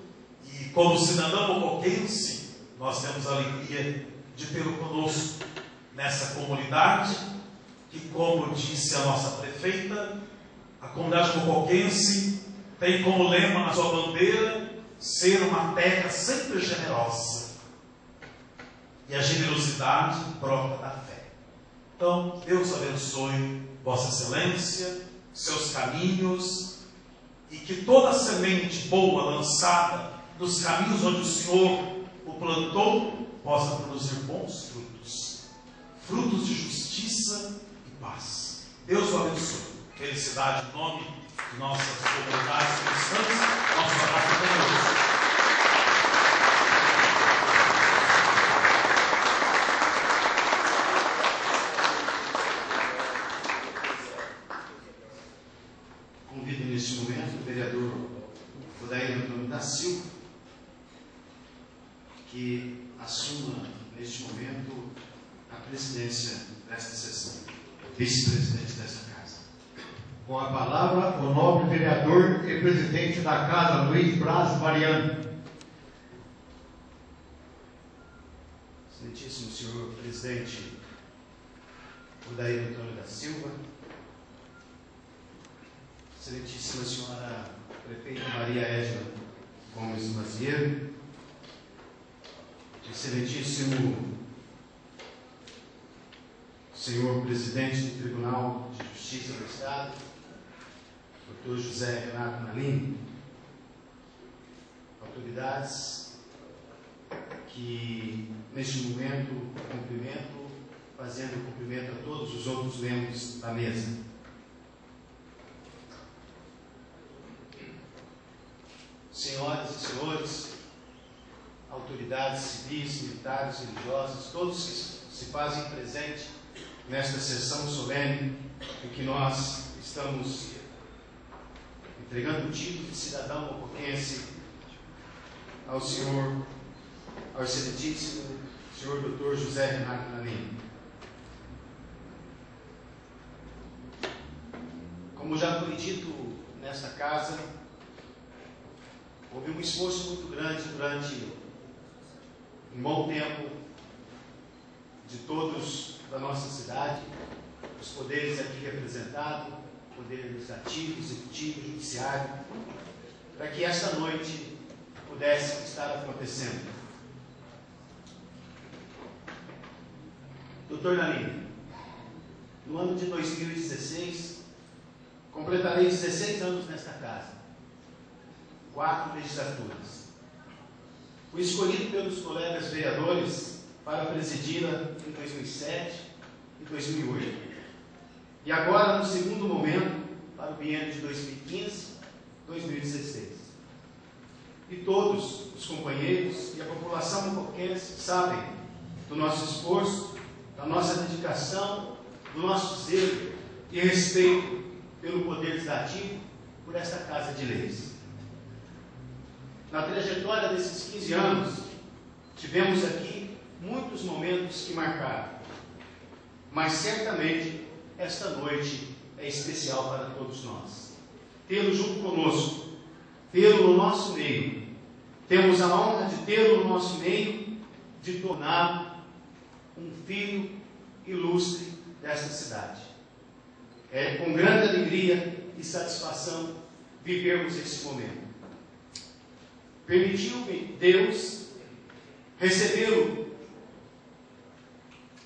E como cidadão mocoquense, nós temos a alegria de tê-lo conosco nessa comunidade, que, como disse a nossa prefeita, a comunidade mocoquense tem como lema na sua bandeira ser uma terra sempre generosa. E a generosidade brota da fé. Então, Deus abençoe Vossa Excelência, seus caminhos, e que toda semente boa lançada nos caminhos onde o Senhor o plantou, possa produzir bons frutos. Frutos de justiça e paz. Deus o abençoe. Felicidade em nome de nossas comunidades cristãs. Nosso abraço carinhoso. Convido neste momento o vereador Odair Antônio da Silva, que assuma neste momento a presidência desta sessão, vice-presidente desta casa. Com a palavra, o nobre vereador e presidente da Casa, Luiz Braz Mariano. Excelentíssimo senhor presidente Odair Antônio da Silva, excelentíssima senhora prefeita Maria Edna Gomes Mazieiro, excelentíssimo senhor presidente do Tribunal de Justiça do Estado, Dr. José Renato Nalim, autoridades que neste momento cumprimento, fazendo cumprimento a todos os outros membros da mesa. Senhoras e senhores, autoridades civis, militares, religiosas, todos que se fazem presente nesta sessão solene em que nós estamos entregando o título de cidadão mocoquense ao excelentíssimo senhor Dr. José Renato Nalim. Como já foi dito nesta casa, houve um esforço muito grande durante um bom tempo de todos da nossa cidade, os poderes aqui representados, poder legislativo, executivo, judiciário, para que esta noite pudesse estar acontecendo. Dr. Nalim, no ano de 2016, completarei 16 anos nesta casa, 4 legislaturas. Fui escolhido pelos colegas vereadores para presidi-la em 2007 e 2008. E agora, no segundo momento, para o biênio de 2015-2016. E todos os companheiros e a população mocoquense sabem do nosso esforço, da nossa dedicação, do nosso zelo e respeito pelo Poder Legislativo, por esta Casa de Leis. Na trajetória desses 15 anos, tivemos aqui muitos momentos que marcaram, mas certamente esta noite é especial para todos nós. Tê-lo junto conosco, tê-lo no nosso meio, temos a honra de tê-lo no nosso meio, de torná-lo um filho ilustre desta cidade. É com grande alegria e satisfação vivermos esse momento. Permitiu-me Deus recebê-lo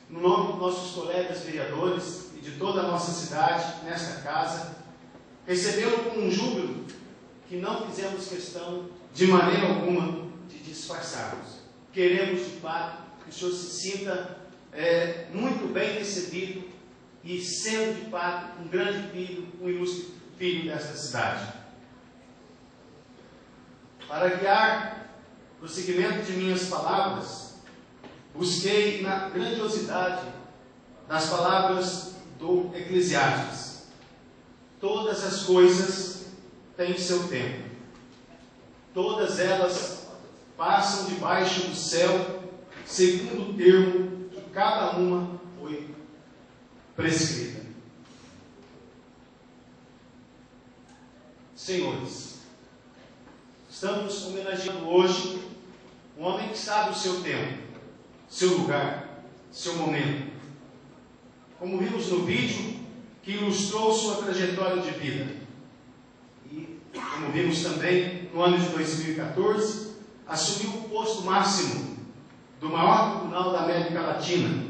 no nome dos nossos colegas vereadores e de toda a nossa cidade, nesta casa, recebê-lo com um júbilo que não fizemos questão de maneira alguma de disfarçarmos. Queremos, de fato, que o senhor se sinta muito bem recebido e sendo, de fato, um grande filho, um ilustre filho desta cidade. Para guiar o prosseguimento de minhas palavras, busquei na grandiosidade das palavras do Eclesiastes. Todas as coisas têm seu tempo. Todas elas passam debaixo do céu, segundo o termo que cada uma foi prescrita. Senhores, estamos homenageando hoje um homem que sabe o seu tempo, seu lugar, seu momento. Como vimos no vídeo que ilustrou sua trajetória de vida. E, como vimos também, no ano de 2014, assumiu o posto máximo do maior tribunal da América Latina,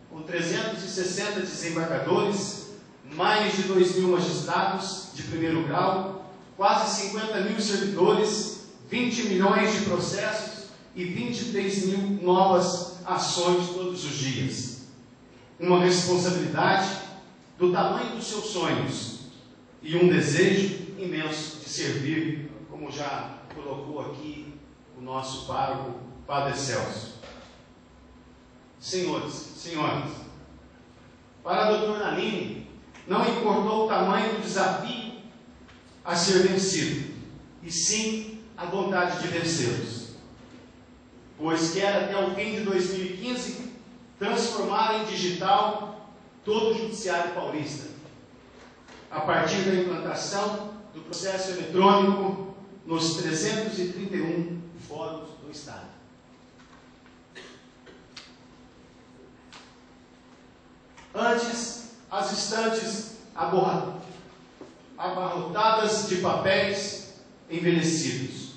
com 360 desembargadores, mais de 2.000 magistrados de primeiro grau, quase 50.000 servidores, 20 milhões de processos e 23.000 novas ações todos os dias. Uma responsabilidade do tamanho dos seus sonhos e um desejo imenso de servir, como já colocou aqui o nosso pároco, Padre Celso. Senhores, senhoras, para Dr. Nalim, não importou o tamanho do desafio a ser vencido, e sim a vontade de vencê-los, pois quer até o fim de 2015 transformar em digital todo o judiciário paulista, a partir da implantação do processo eletrônico nos 331 fóruns do Estado. Antes, as estantes abarrotadas de papéis envelhecidos.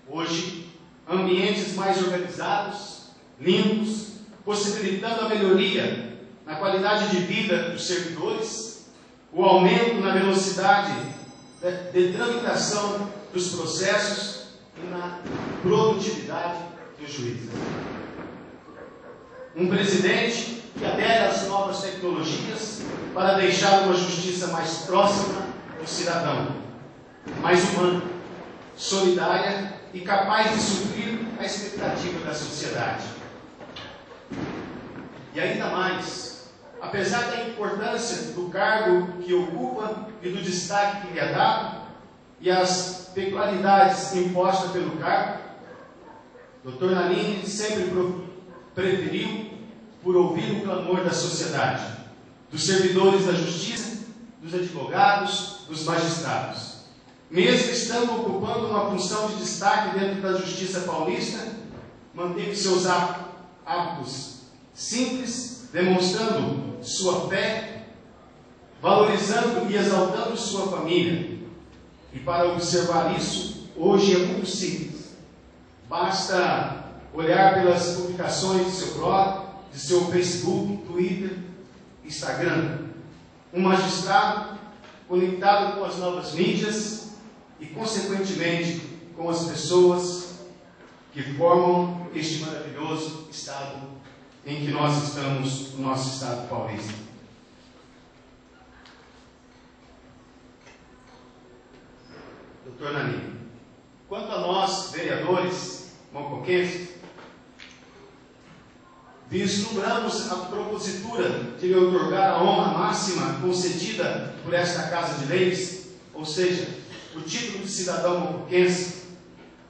Hoje, ambientes mais organizados, limpos, possibilitando a melhoria na qualidade de vida dos servidores, o aumento na velocidade de tramitação dos processos e na produtividade dos juízes. Um presidente que adere às novas tecnologias para deixar uma justiça mais próxima do cidadão, mais humana, solidária e capaz de suprir a expectativa da sociedade. E ainda mais, apesar da importância do cargo que ocupa e do destaque que lhe é dado, e as peculiaridades impostas pelo cargo, Dr. Nalini sempre preferiu por ouvir o clamor da sociedade, dos servidores da justiça, dos advogados, dos magistrados. Mesmo estando ocupando uma função de destaque dentro da justiça paulista, manteve seus hábitos simples, demonstrando sua fé, valorizando e exaltando sua família. E para observar isso, hoje é muito simples. Basta olhar pelas publicações de seu blog, de seu Facebook, Twitter, Instagram. Um magistrado conectado com as novas mídias e, consequentemente, com as pessoas que formam este maravilhoso estado em que nós estamos, no nosso estado paulista. Doutor Nalini, quanto a nós, vereadores mocoquenses, vislumbramos a propositura de lhe outorgar a honra máxima concedida por esta Casa de Leis, ou seja, o título de cidadão mocoquense,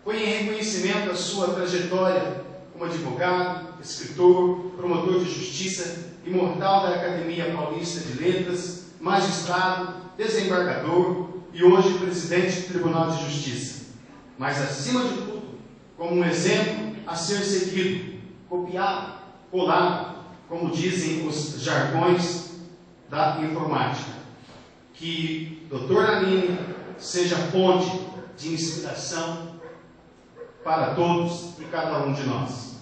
foi em reconhecimento à sua trajetória como advogado, escritor, promotor de justiça, imortal da Academia Paulista de Letras, magistrado, desembargador e hoje presidente do Tribunal de Justiça. Mas, acima de tudo, como um exemplo a ser seguido, copiado, colado, como dizem os jargões da informática. Que Dr. Nalini seja fonte de inspiração para todos e cada um de nós.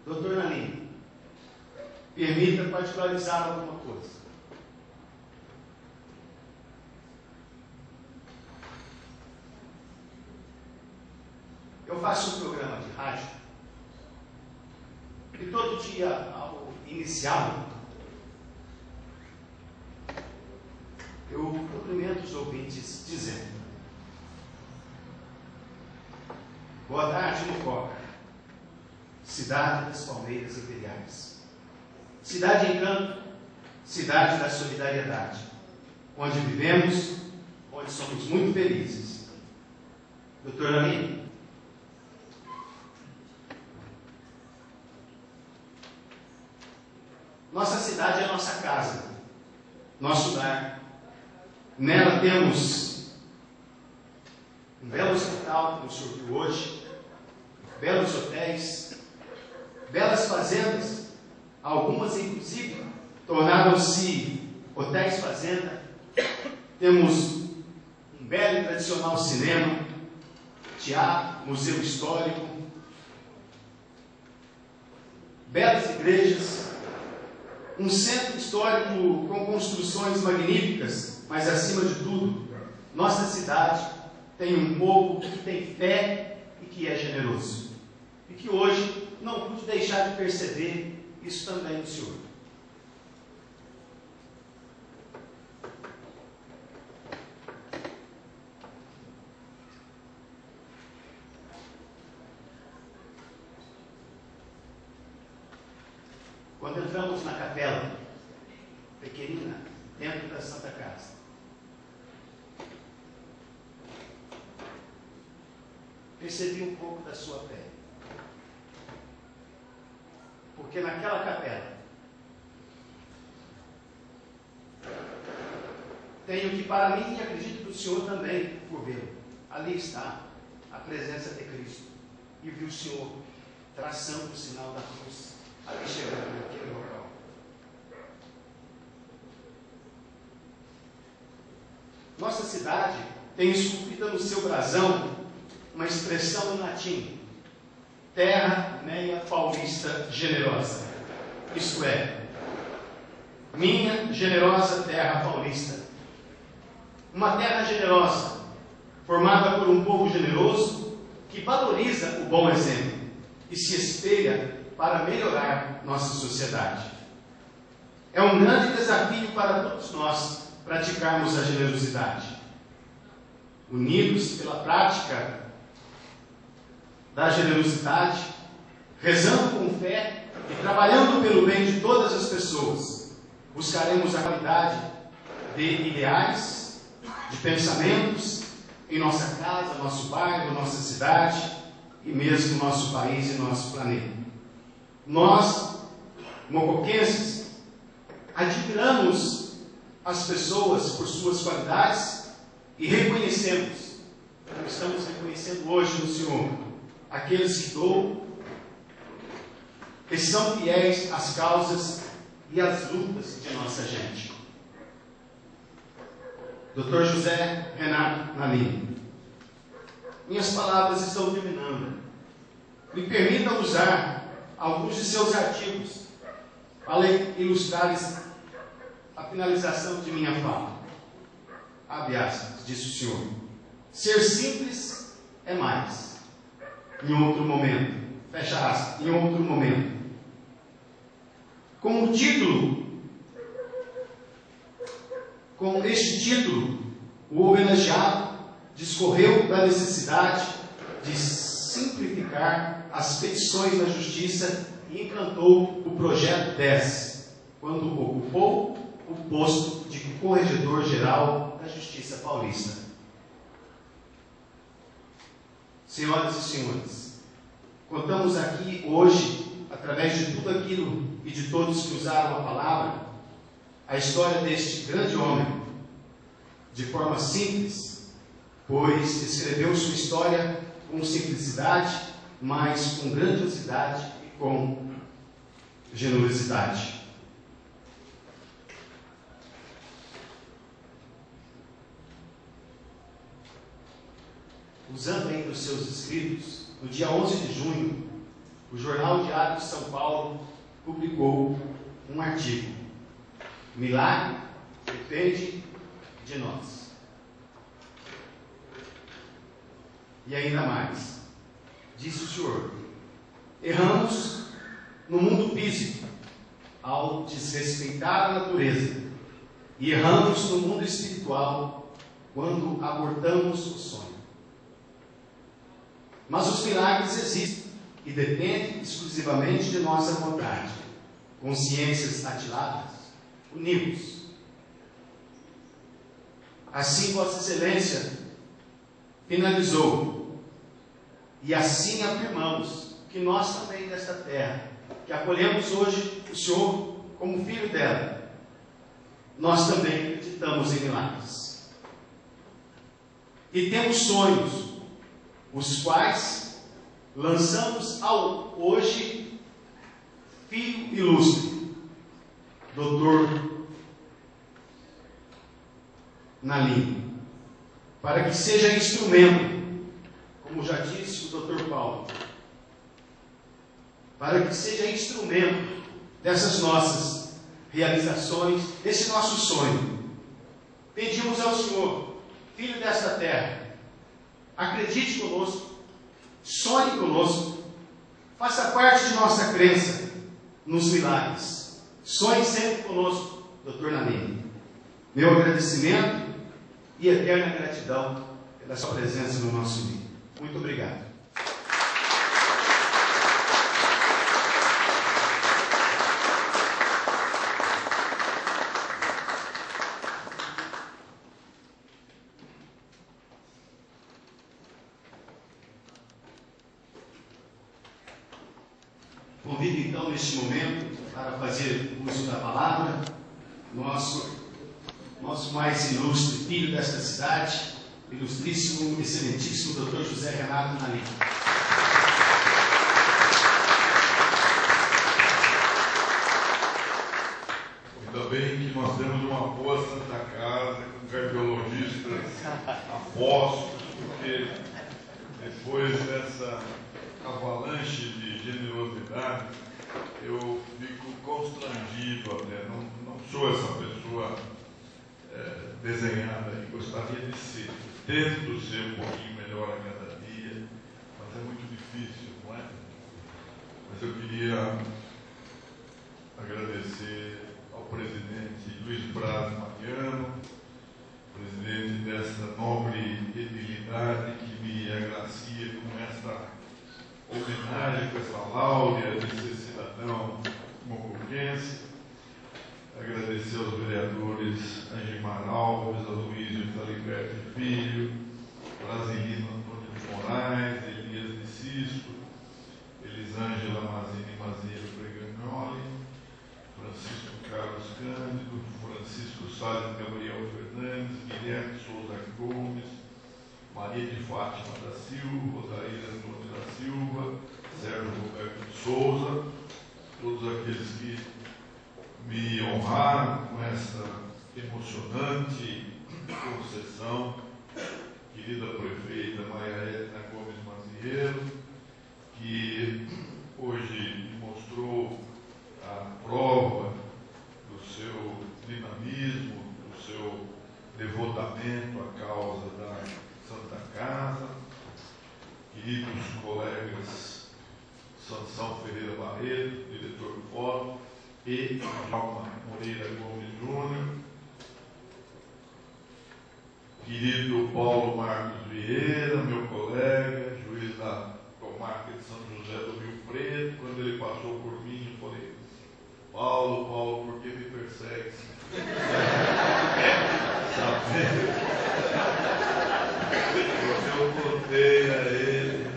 Dr. Nalini, permita particularizar alguma coisa. Eu faço um programa de rádio e todo dia, ao iniciá-lo, eu cumprimento os ouvintes dizendo: boa tarde, Mococa, cidade das palmeiras imperiais, cidade encanto, cidade da solidariedade, onde vivemos, onde somos muito felizes. Dr. Nalini, nossa cidade é nossa casa, nosso lar. Nela temos um belo hospital, como o senhor viu hoje, belos hotéis, belas fazendas, algumas inclusive tornaram-se hotéis fazenda. Temos um belo e tradicional cinema, teatro, museu histórico, belas igrejas, um centro histórico com construções magníficas, mas acima de tudo, nossa cidade tem um povo que tem fé e que é generoso. E que hoje não pude deixar de perceber isso também no senhor. Quando entramos na capela pequenina, dentro da Santa Casa, percebi um pouco da sua fé. Porque naquela capela, tenho que, para mim, e acredito que o senhor também, por vê-lo, ali está a presença de Cristo. E viu o senhor traçando o sinal da cruz, ali chegando naquele local. Nossa cidade tem esculpida no seu brasão uma expressão em latim: terra meia paulista generosa. Isto é, minha generosa terra paulista. Uma terra generosa, formada por um povo generoso, que valoriza o bom exemplo e se espelha para melhorar nossa sociedade. É um grande desafio para todos nós praticarmos a generosidade. Unidos pela prática da generosidade, rezando com fé e trabalhando pelo bem de todas as pessoas, buscaremos a qualidade de ideais, de pensamentos em nossa casa, nosso bairro, nossa cidade e mesmo nosso país e nosso planeta. Nós, mocoquenses, admiramos as pessoas por suas qualidades e reconhecemos, como estamos reconhecendo hoje no Senhor, aqueles que doam, que são fiéis às causas e às lutas de nossa gente. Dr. José Renato Nalim, minhas palavras estão terminando. Me permita usar alguns de seus artigos para ilustrar a finalização de minha fala. Abre aspas, disse o senhor: ser simples é mais. Em outro momento, fecha aspas, em outro momento. Com este título, o homenageado discorreu da necessidade de simplificar as petições da justiça e encantou o projeto 10, quando ocupou o posto de corregedor-geral da Justiça Paulista. Senhoras e senhores, contamos aqui hoje, através de tudo aquilo e de todos que usaram a palavra, a história deste grande homem, de forma simples, pois escreveu sua história com simplicidade, mas com grandiosidade e com generosidade. Usando ainda os seus escritos, no dia 11 de junho, o Jornal Diário de São Paulo publicou um artigo: milagre depende de nós. E ainda mais, disse o senhor: erramos no mundo físico ao desrespeitar a natureza, e erramos no mundo espiritual quando abortamos o sonho. Mas os milagres existem e dependem exclusivamente de nossa vontade. Consciências atiladas, unimos. Assim Vossa Excelência finalizou, e assim afirmamos que nós também desta terra, que acolhemos hoje o Senhor como filho dela, nós também acreditamos em milagres. E temos sonhos, os quais lançamos ao hoje filho ilustre, Dr. Nalim, para que seja instrumento, como já disse o Dr. Paulo, para que seja instrumento dessas nossas realizações, desse nosso sonho. Pedimos ao Senhor, filho desta terra, acredite conosco, sonhe conosco, faça parte de nossa crença nos milagres. Sonhe sempre conosco, Dr. Nalim. Meu agradecimento e eterna gratidão pela sua presença no nosso meio. Muito obrigado. Convido então neste momento para fazer uso da palavra nosso nosso mais ilustre filho desta cidade, ilustríssimo, excelentíssimo Dr. José Renato Nalim. Ainda bem que nós temos uma boa Santa Casa, com cardiologistas apostos, porque depois dessa avalanche de generosidade, eu fico constrangido até. Não sou essa pessoa desenhada e gostaria de ser. Tento ser um pouquinho melhor a cada dia, mas é muito difícil, não é? Mas eu queria agradecer ao presidente Luiz Braz Mariano, presidente desta nobre edilidade que me agracia com esta homenagem, com essa láurea de ser cidadão mocoquense. Agradecer aos vereadores Angimar Alves, Aloysio Taliberto Filho, Brasilino Antônio de Moraes, Elias de Sisto, Elisângela Mazini Maziero Pregagnoli, Francisco Carlos Cândido, Francisco Salles Gabriel Fernandes, Guilherme Souza Gomes, Maria de Fátima da Silva, Odair Antônio da Silva, Sérgio Roberto de Souza, todos aqueles que me honraram com essa emocionante concessão, querida prefeita Maria Edna Gomes Mazieiro, que hoje mostrou a prova do seu dinamismo, do seu devotamento à causa da Santa Casa, queridos colegas Sansão Ferreira Barreto, diretor do Fórum, e Alma Moreira Gomes Júnior, querido Paulo Marcos Vieira, meu colega, juiz da comarca de São José do Rio Preto. Quando ele passou por mim, eu falei: Paulo, por que me persegue? Eu contei a ele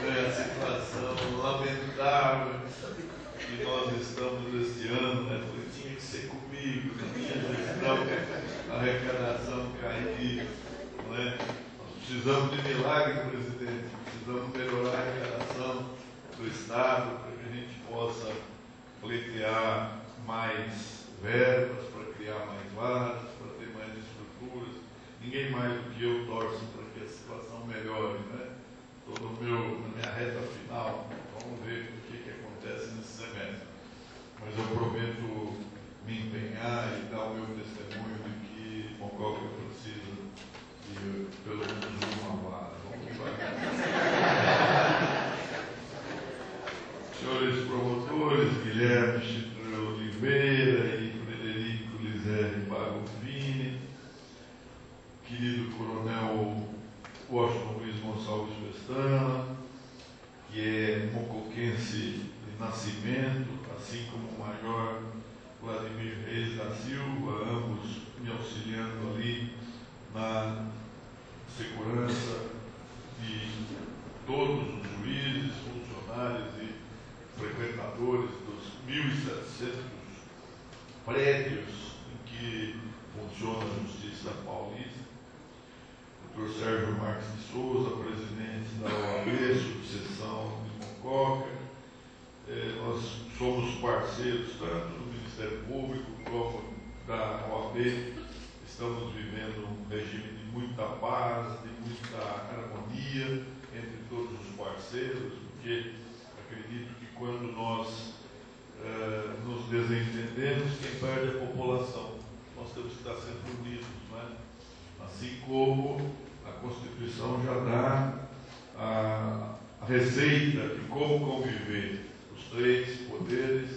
a situação lamentável que nós estamos este ano, né? Falei, tinha que ser comigo, na minha gestão, a arrecadação cair, não é? Nós precisamos de milagre, presidente, precisamos melhorar a arrecadação do Estado para que a gente possa pleitear mais verbas, para criar mais vagas, para ter mais estruturas. Ninguém mais do que eu torce para que a situação melhore, né? Estou na minha reta final, vamos ver o que acontece nesse semestre. Mas eu prometo me empenhar e dar o meu testemunho de que Mococa precisa de pelo menos uma vaga. Vamos devagar. Senhores promotores, Guilherme Chitreu Oliveira e Frederico Lizere Bagovini, querido coronel Washington Luiz Gonçalves Pestana, que é mocoquense de nascimento, assim como o major Vladimir Reis da Silva, ambos me auxiliando ali na segurança de todos os juízes, funcionários e frequentadores dos 1.700 prédios em que funciona a Justiça Paulista. Dr. Sérgio Marques de Souza, presidente da OAB, subseção de Mococa. Nós somos parceiros tanto do Ministério Público como da OAB. Estamos vivendo um regime de muita paz, de muita harmonia entre todos os parceiros, porque acredito que quando nós nos desentendemos, quem perde é a população. Nós temos que estar sempre unidos, não é? Assim como a Constituição já dá a receita de como conviver os três poderes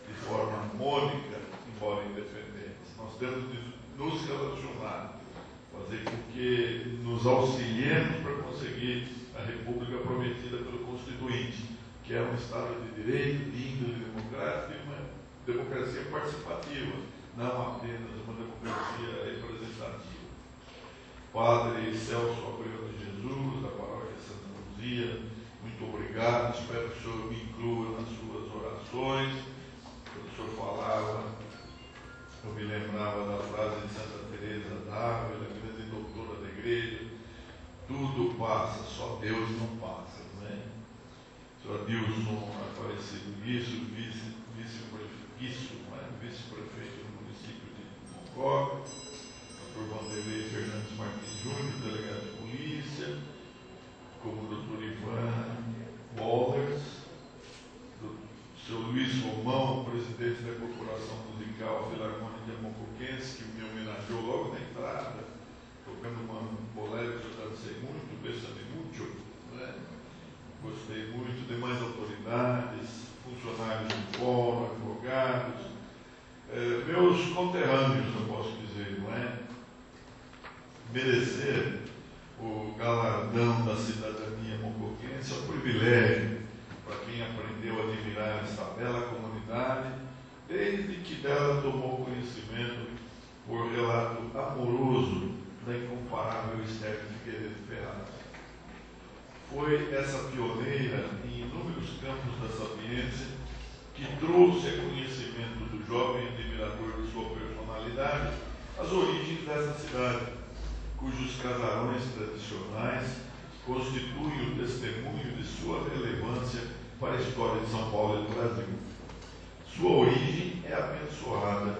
de forma harmônica, embora independentes. Nós temos de nos relacionar, fazer com que nos auxiliemos para conseguir a República prometida pelo Constituinte, que é um Estado de Direito, de índole democrática e uma democracia participativa, não apenas uma democracia representativa. Padre Celso Abreu de Jesus, da Paróquia Santa Luzia, muito obrigado, espero que o senhor me inclua nas suas orações. Quando o senhor falava, eu me lembrava da frase de Santa merecer o galardão da cidadania mocoquense é um privilégio para quem aprendeu a admirar esta bela comunidade, desde que dela tomou conhecimento por relato amoroso da incomparável Esther Figueiredo Ferraz. Foi essa pioneira em inúmeros campos da sapiência que trouxe a conhecimento do jovem admirador de sua personalidade as origens dessa cidade, cujos casarões tradicionais constituem o testemunho de sua relevância para a história de São Paulo e do Brasil. Sua origem é abençoada.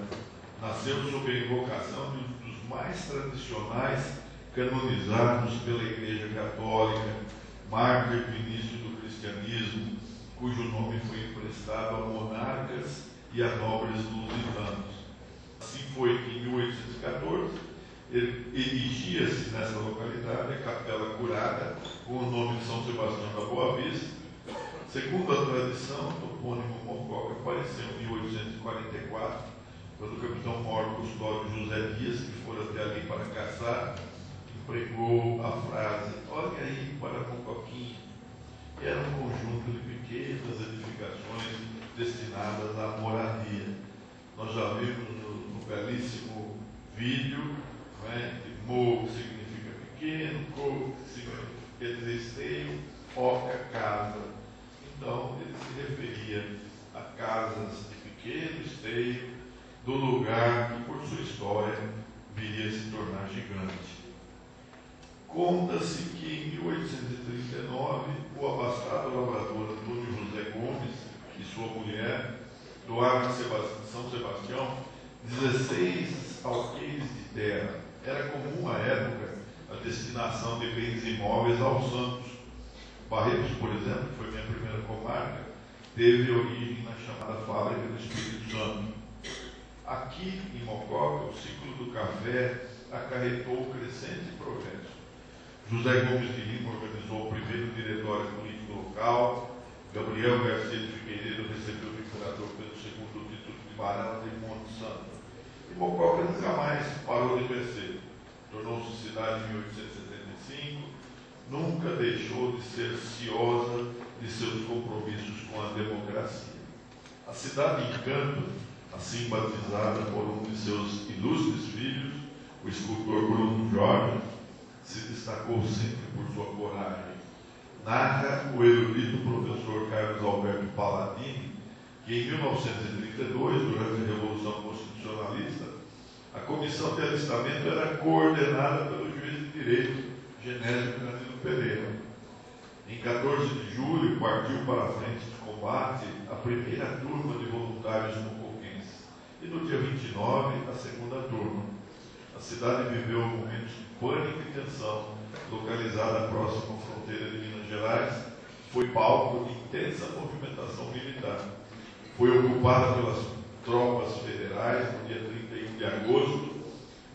Nasceu sob a invocação de um dos mais tradicionais canonizados pela Igreja Católica, mártir do início do cristianismo, cujo nome foi emprestado a monarcas e a nobres lusitanos. Assim foi que, em 1814, erigia-se nessa localidade a Capela Curada, com o nome de São Sebastião da Boa Vista. Segundo a tradição, o topônimo Mococa apareceu em 1844, quando o capitão mor Custódio José Dias, que fora até ali para caçar, empregou a frase: "Olha aí para Mocoquinha", que era um conjunto de pequenas edificações destinadas à moradia. Nós já vimos no belíssimo vídeo, né, que mo significa pequeno, co significa, quer dizer, esteio, oca, casa. Então, ele se referia a casas de pequeno esteio do lugar que, por sua história, viria a se tornar gigante. Conta-se que, em 1839, o abastado lavrador Antônio José Gomes e sua mulher doaram a São Sebastião 16 alqueires de terra. Era comum, à época, a destinação de bens imóveis aos santos. Barretos, por exemplo, que foi minha primeira comarca, teve origem na chamada Fábrica do Espírito Santo. Aqui, em Mococa, o ciclo do café acarretou crescente progresso. José Gomes de Lima organizou o primeiro diretório político local. Gabriel Garcia de Figueiredo recebeu do imperador Pedro II o título de barão de Monte Santo. E Mococa nunca mais parou de crescer. Tornou-se cidade em 1875, nunca deixou de ser ciosa de seus compromissos com a democracia. A cidade Encanto, assim batizada por um de seus ilustres filhos, o escultor Bruno Jorge, se destacou sempre por sua coragem. Narra o erudito professor Carlos Alberto Palladini que, em 1932, durante a Revolução Constitucionalista, a comissão de alistamento era coordenada pelo juiz de direito Genésio Cândido Pereira. Em 14 de julho, partiu para a frente de combate a primeira turma de voluntários mocoquenses e, no dia 29, a segunda turma. A cidade viveu momentos de pânico e tensão. Localizada próxima à fronteira de Minas Gerais, foi palco de intensa movimentação militar. Foi ocupada pelas tropas federais no dia 31 de agosto,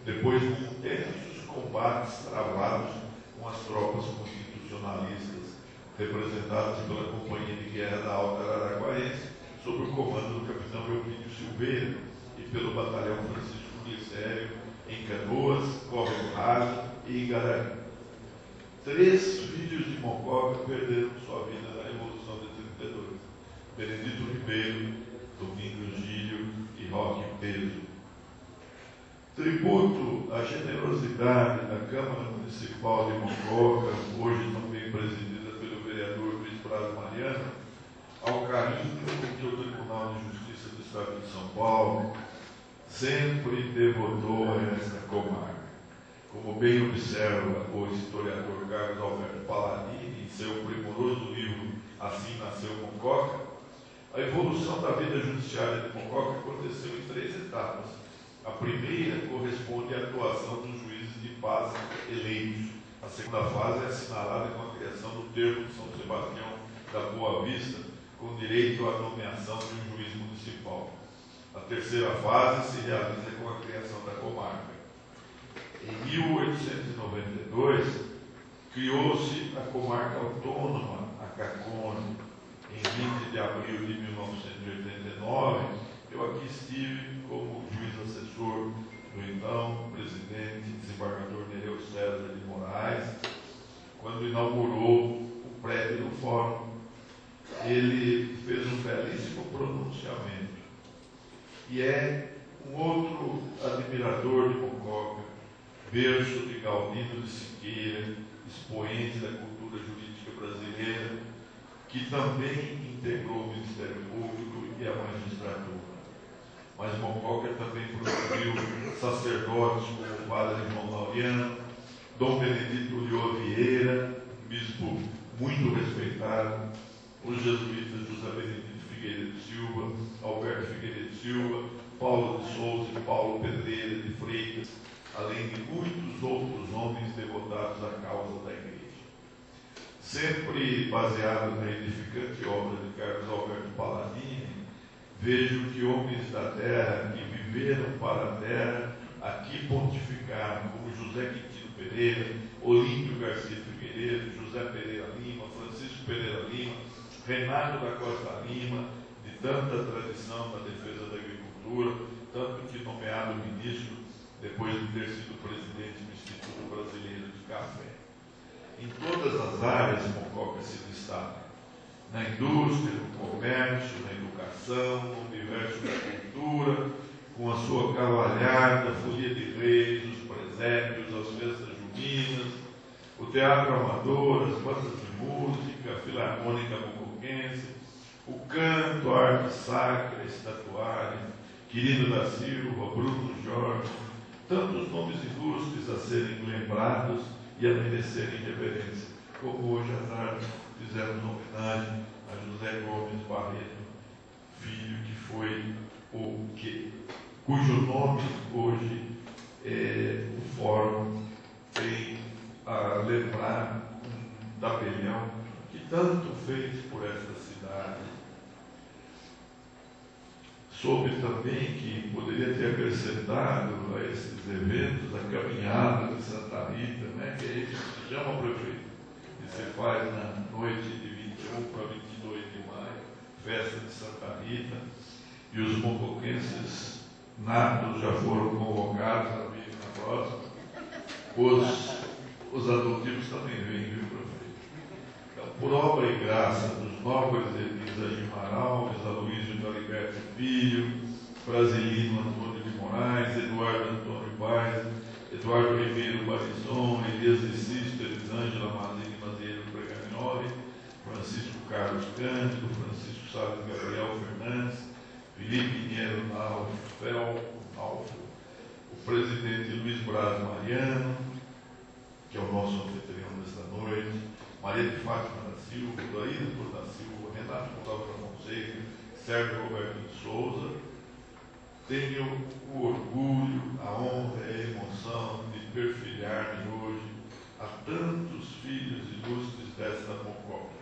depois de intensos combates travados com as tropas constitucionalistas, representadas pela Companhia de Guerra da Alta Araraquarense, sob o comando do capitão Eupídio Silveira, e pelo batalhão Francisco Glicério, em Canoas, Córrego Raso e Igaraí. 3 filhos de Mococa perderam sua vida na Revolução de 32. Benedito Ribeiro, Domingos Gílio e Roque Peso. Tributo à generosidade da Câmara Municipal de Mococa, hoje também presidida pelo vereador Luiz Braz Mariano, ao carinho que o Tribunal de Justiça do Estado de São Paulo sempre devotou a esta comarca. Como bem observa o historiador Carlos Alberto Palladini em seu primoroso livro Assim Nasceu Mococa, a evolução da vida judiciária de Mococa aconteceu em 3 etapas. A primeira corresponde à atuação dos juízes de paz eleitos. A segunda fase é assinalada com a criação do termo de São Sebastião da Boa Vista, com direito à nomeação de um juiz municipal. A terceira fase se realiza com a criação da comarca. Em 1892, criou-se a comarca autônoma, a CACONE. Em 20 de abril de 1989, eu aqui estive como juiz assessor do então presidente, desembargador Nereu César de Moraes, quando inaugurou o prédio do Fórum. Ele fez um belíssimo pronunciamento e é um outro admirador de Mococa, berço de Galdino de Siqueira, expoente da cultura jurídica brasileira, que também integrou o Ministério Público e a magistratura. Mas Mococa também produziu sacerdotes como o padre João Laureano, Dom Benedito Ulloa Vieira, bispo muito respeitado, os jesuítas José Benedito Figueiredo Silva, Alberto Figueiredo Silva, Paulo de Souza e Paulo Pedreira de Freitas, além de muitos outros homens devotados à causa da Igreja. Sempre baseado na edificante obra de Carlos Alberto Palladini, vejo que homens da terra que viveram para a terra aqui pontificaram, como José Quintino Pereira, Olímpio Garcia Figueiredo, José Pereira Lima, Francisco Pereira Lima, Renato da Costa Lima, de tanta tradição na defesa da agricultura, tanto que nomeado ministro depois de ter sido presidente do Instituto Brasileiro de Café. Em todas as áreas, Mococa se destaca. Na indústria, no comércio, na educação, no universo da cultura, com a sua cavalhada, folia de reis, os presépios, as festas juninas, o teatro amador, as bandas de música, a filarmônica mocoquense, o canto, a arte sacra, a estatuária, Quirino da Silva, Bruno Jorge, tantos nomes ilustres a serem lembrados e a merecerem reverência, como hoje à tarde fizemos homenagem a José Gomes Barreto, filho que foi cujo nome hoje o Fórum tem a lembrar um tabelião que tanto fez por esta cidade. Soube também que poderia ter acrescentado a esses eventos a caminhada de Santa Rita, né, que é isso que se chama, prefeito, que se faz na noite de 21 para 22 de maio, festa de Santa Rita, e os mocoquenses natos já foram convocados a vir na próxima. Os adotivos também vêm, viu, prefeito? Então, por obra e graça dos nobres Elisa Gilmar Alves, Aloysio de Oliveira Filho, Brasilino Antônio de Moraes, Eduardo Antônio Paes, Eduardo Ribeiro Barison, Elias de Sisto, Elisângela Mazini Mazieiro Preganioli, Francisco Carlos Cândido, Francisco Salles Gabriel Fernandes, Felipe Pinheiro Nalfo, o presidente Luiz Braz Mariano, que é o nosso anfitrião desta noite, Maria de Fátima da Silva, Daílton da Silva, Renato Montalva Fonseca, Sérgio Roberto de Souza. Tenho o orgulho, a honra e a emoção de perfilhar-me hoje a tantos filhos ilustres desta Mococa,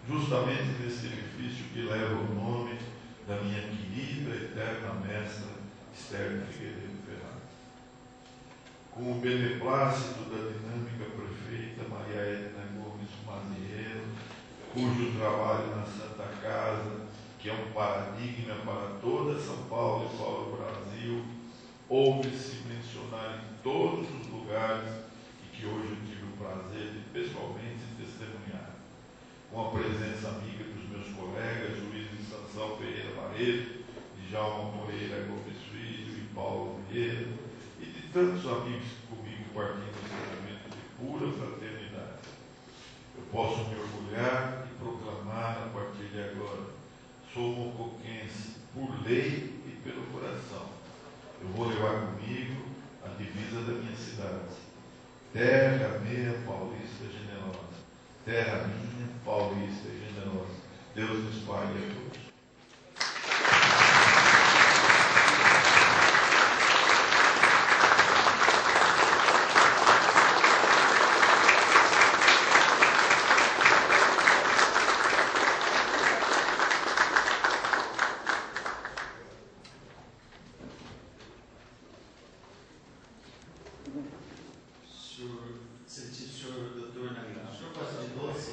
justamente nesse edifício que leva o nome da minha querida e eterna mestra Esther Figueiredo Ferraz. Com o beneplácito da dinâmica prefeita Maria Edna Gomes Mazieiro, cujo trabalho na Santa Casa, que é um paradigma para toda São Paulo e para o Brasil, ouve-se mencionar em todos os lugares e que hoje eu tive o prazer de pessoalmente testemunhar. Com a presença amiga dos meus colegas, Luiz de Sansão Ferreira Barreto, Djalma Moreira Gomes Filho e Paulo Vieira, e de tantos amigos que comigo partindo esse momento de pura fraternidade. Eu posso me orgulhar e proclamar a partir de agora: sou mocoquense por lei e pelo coração. Eu vou levar comigo a divisa da minha cidade. Terra minha paulista generosa. Terra minha paulista generosa. Deus nos pague a todos. Senhor doutor Naguinho, o senhor gosta de doce?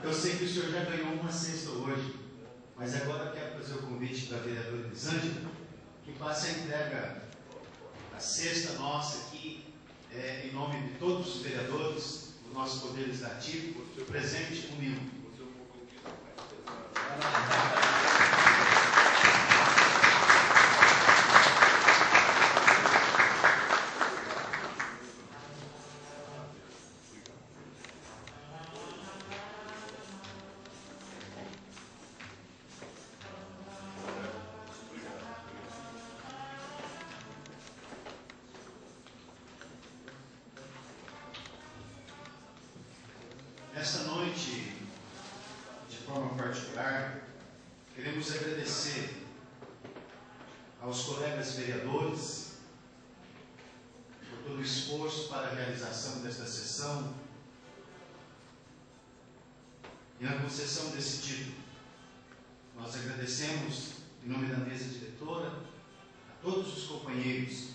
Eu sei que o senhor já ganhou uma cesta hoje. Mas agora quero fazer o convite para a vereadora Elisângela, que faça a entrega da cesta nossa aqui, em nome de todos os vereadores, do nosso Poder Legislativo, o presente comigo. Nesta noite, de forma particular, queremos agradecer aos colegas vereadores por todo o esforço para a realização desta sessão e na concessão desse título. Nós agradecemos, em nome da mesa diretora, a todos os companheiros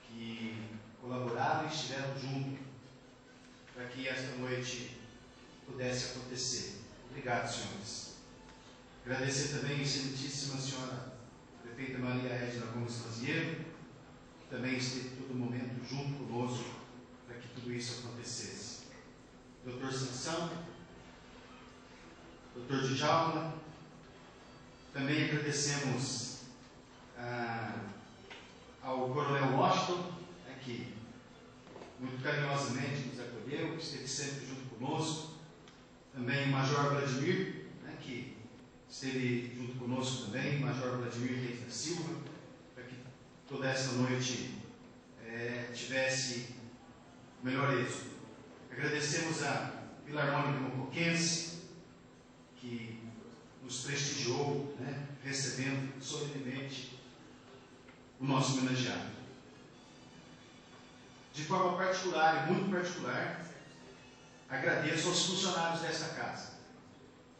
que colaboraram e estiveram juntos para que esta noite pudesse acontecer. Obrigado, senhores. Agradecer também a excelentíssima senhora prefeita Maria Edna Gomes Laziero, que também esteve todo momento junto conosco para que tudo isso acontecesse. Doutor Sansão, doutor Djalma, também agradecemos ao coronel Washington, que muito carinhosamente nos acolheu, que esteve sempre junto conosco. Também o Major Vladimir, que esteve junto conosco também, o Major Vladimir Reis da Silva, para que toda essa noite tivesse o melhor êxito. Agradecemos a Filarmônica Mocoquense, que nos prestigiou, recebendo solenemente o nosso homenageado. De forma particular, e muito particular, agradeço aos funcionários desta casa,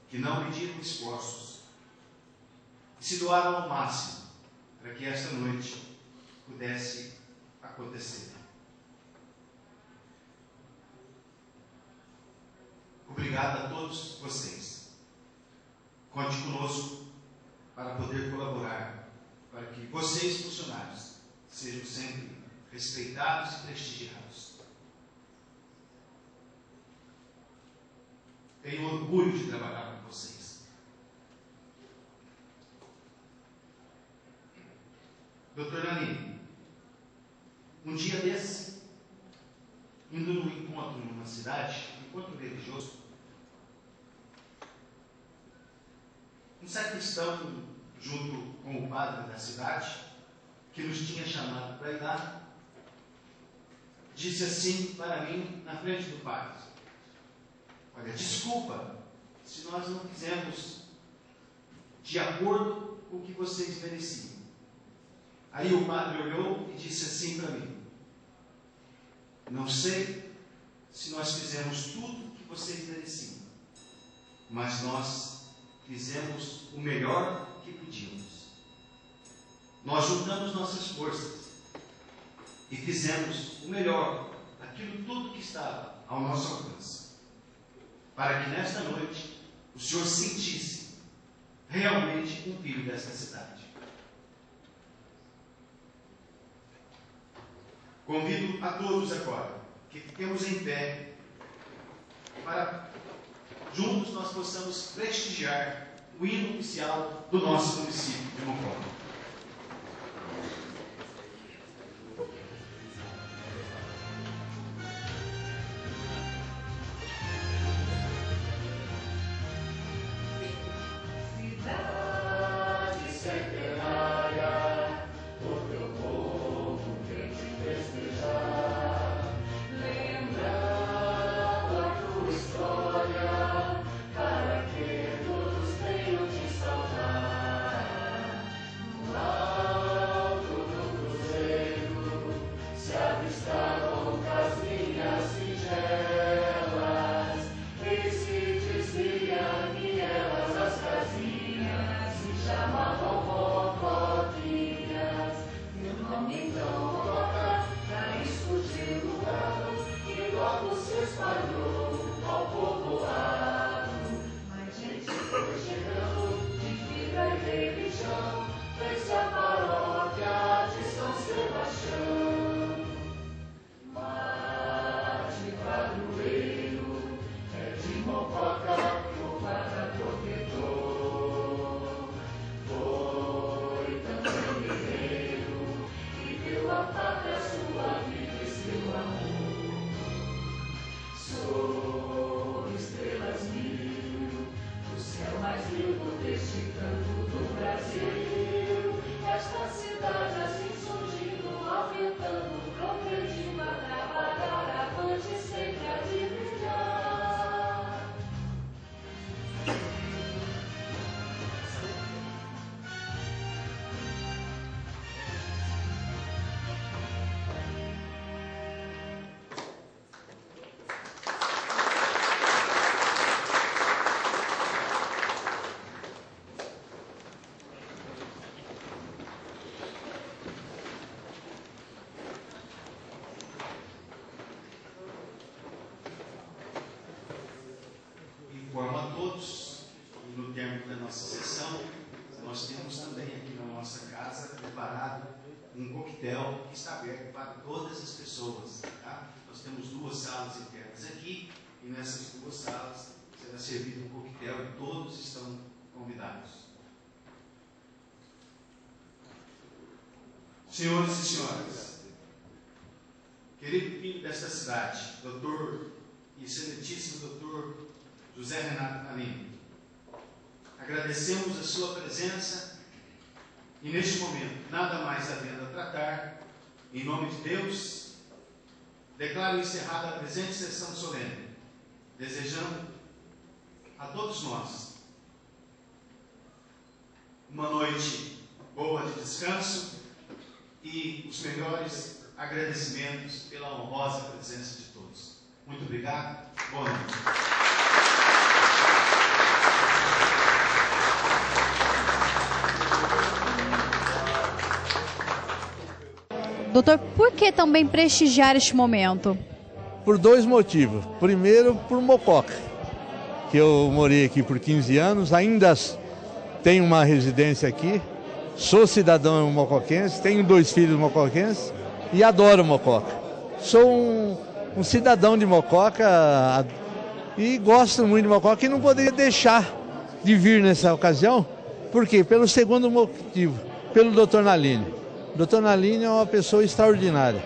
que não mediram esforços e se doaram ao máximo para que esta noite pudesse acontecer. Obrigado a todos vocês. Conte conosco para poder colaborar, para que vocês, funcionários, sejam sempre respeitados e prestigiados. Tenho orgulho de trabalhar com vocês. Doutor Nani, um dia desse, indo num encontro numa cidade, um encontro religioso, um sacristão, junto com o padre da cidade, que nos tinha chamado para ir lá, disse assim para mim, na frente do padre: olha, desculpa se nós não fizemos de acordo com o que vocês mereciam. Aí o padre olhou e disse assim para mim: não sei se nós fizemos tudo o que vocês mereciam, mas nós fizemos o melhor que podíamos. Nós juntamos nossas forças e fizemos o melhor, aquilo tudo que estava ao nosso alcance, para que nesta noite o Senhor sentisse realmente um filho desta cidade. Convido a todos agora que fiquemos em pé para juntos nós possamos prestigiar o hino oficial do nosso município de Mococa. nossa sessão, nós temos também aqui na nossa casa preparado um coquetel que está aberto para todas as pessoas. Tá? Nós temos 2 salas internas aqui e nessas 2 salas será servido um coquetel e todos estão convidados. Senhores e senhoras, querido filho desta cidade, doutor e excelentíssimo doutor José Renato Nalini, agradecemos a sua presença e neste momento, nada mais havendo a tratar, em nome de Deus, declaro encerrada a presente sessão solene, desejando a todos nós uma noite boa de descanso e os melhores agradecimentos pela honrosa presença de todos. Muito obrigado. Boa noite. Doutor, por que também prestigiar este momento? Por 2 motivos. Primeiro, por Mococa, que eu morei aqui por 15 anos, ainda tenho uma residência aqui, sou cidadão mocoquense, tenho 2 filhos mocoquenses e adoro Mococa. Sou um cidadão de Mococa e gosto muito de Mococa e não poderia deixar de vir nessa ocasião. Por quê? Pelo segundo motivo, pelo Dr. Nalini. O Dr. Nalini é uma pessoa extraordinária.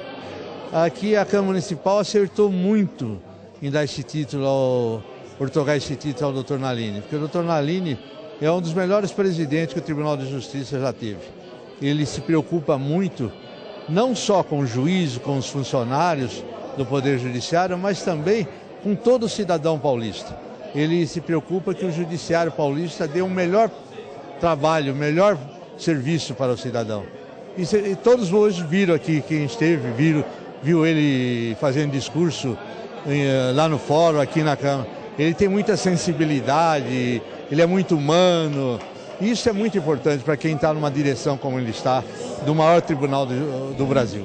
Aqui a Câmara Municipal acertou muito em dar esse título, otorgar esse título ao Dr. Nalini, porque o Dr. Nalini é um dos melhores presidentes que o Tribunal de Justiça já teve. Ele se preocupa muito, não só com o juízo, com os funcionários do Poder Judiciário, mas também com todo o cidadão paulista. Ele se preocupa que o Judiciário paulista dê um melhor trabalho, melhor serviço para o cidadão. E todos hoje viram aqui, quem esteve, viu ele fazendo discurso lá no fórum, aqui na Câmara. Ele tem muita sensibilidade, ele é muito humano. Isso é muito importante para quem está numa direção como ele está, do maior tribunal do Brasil.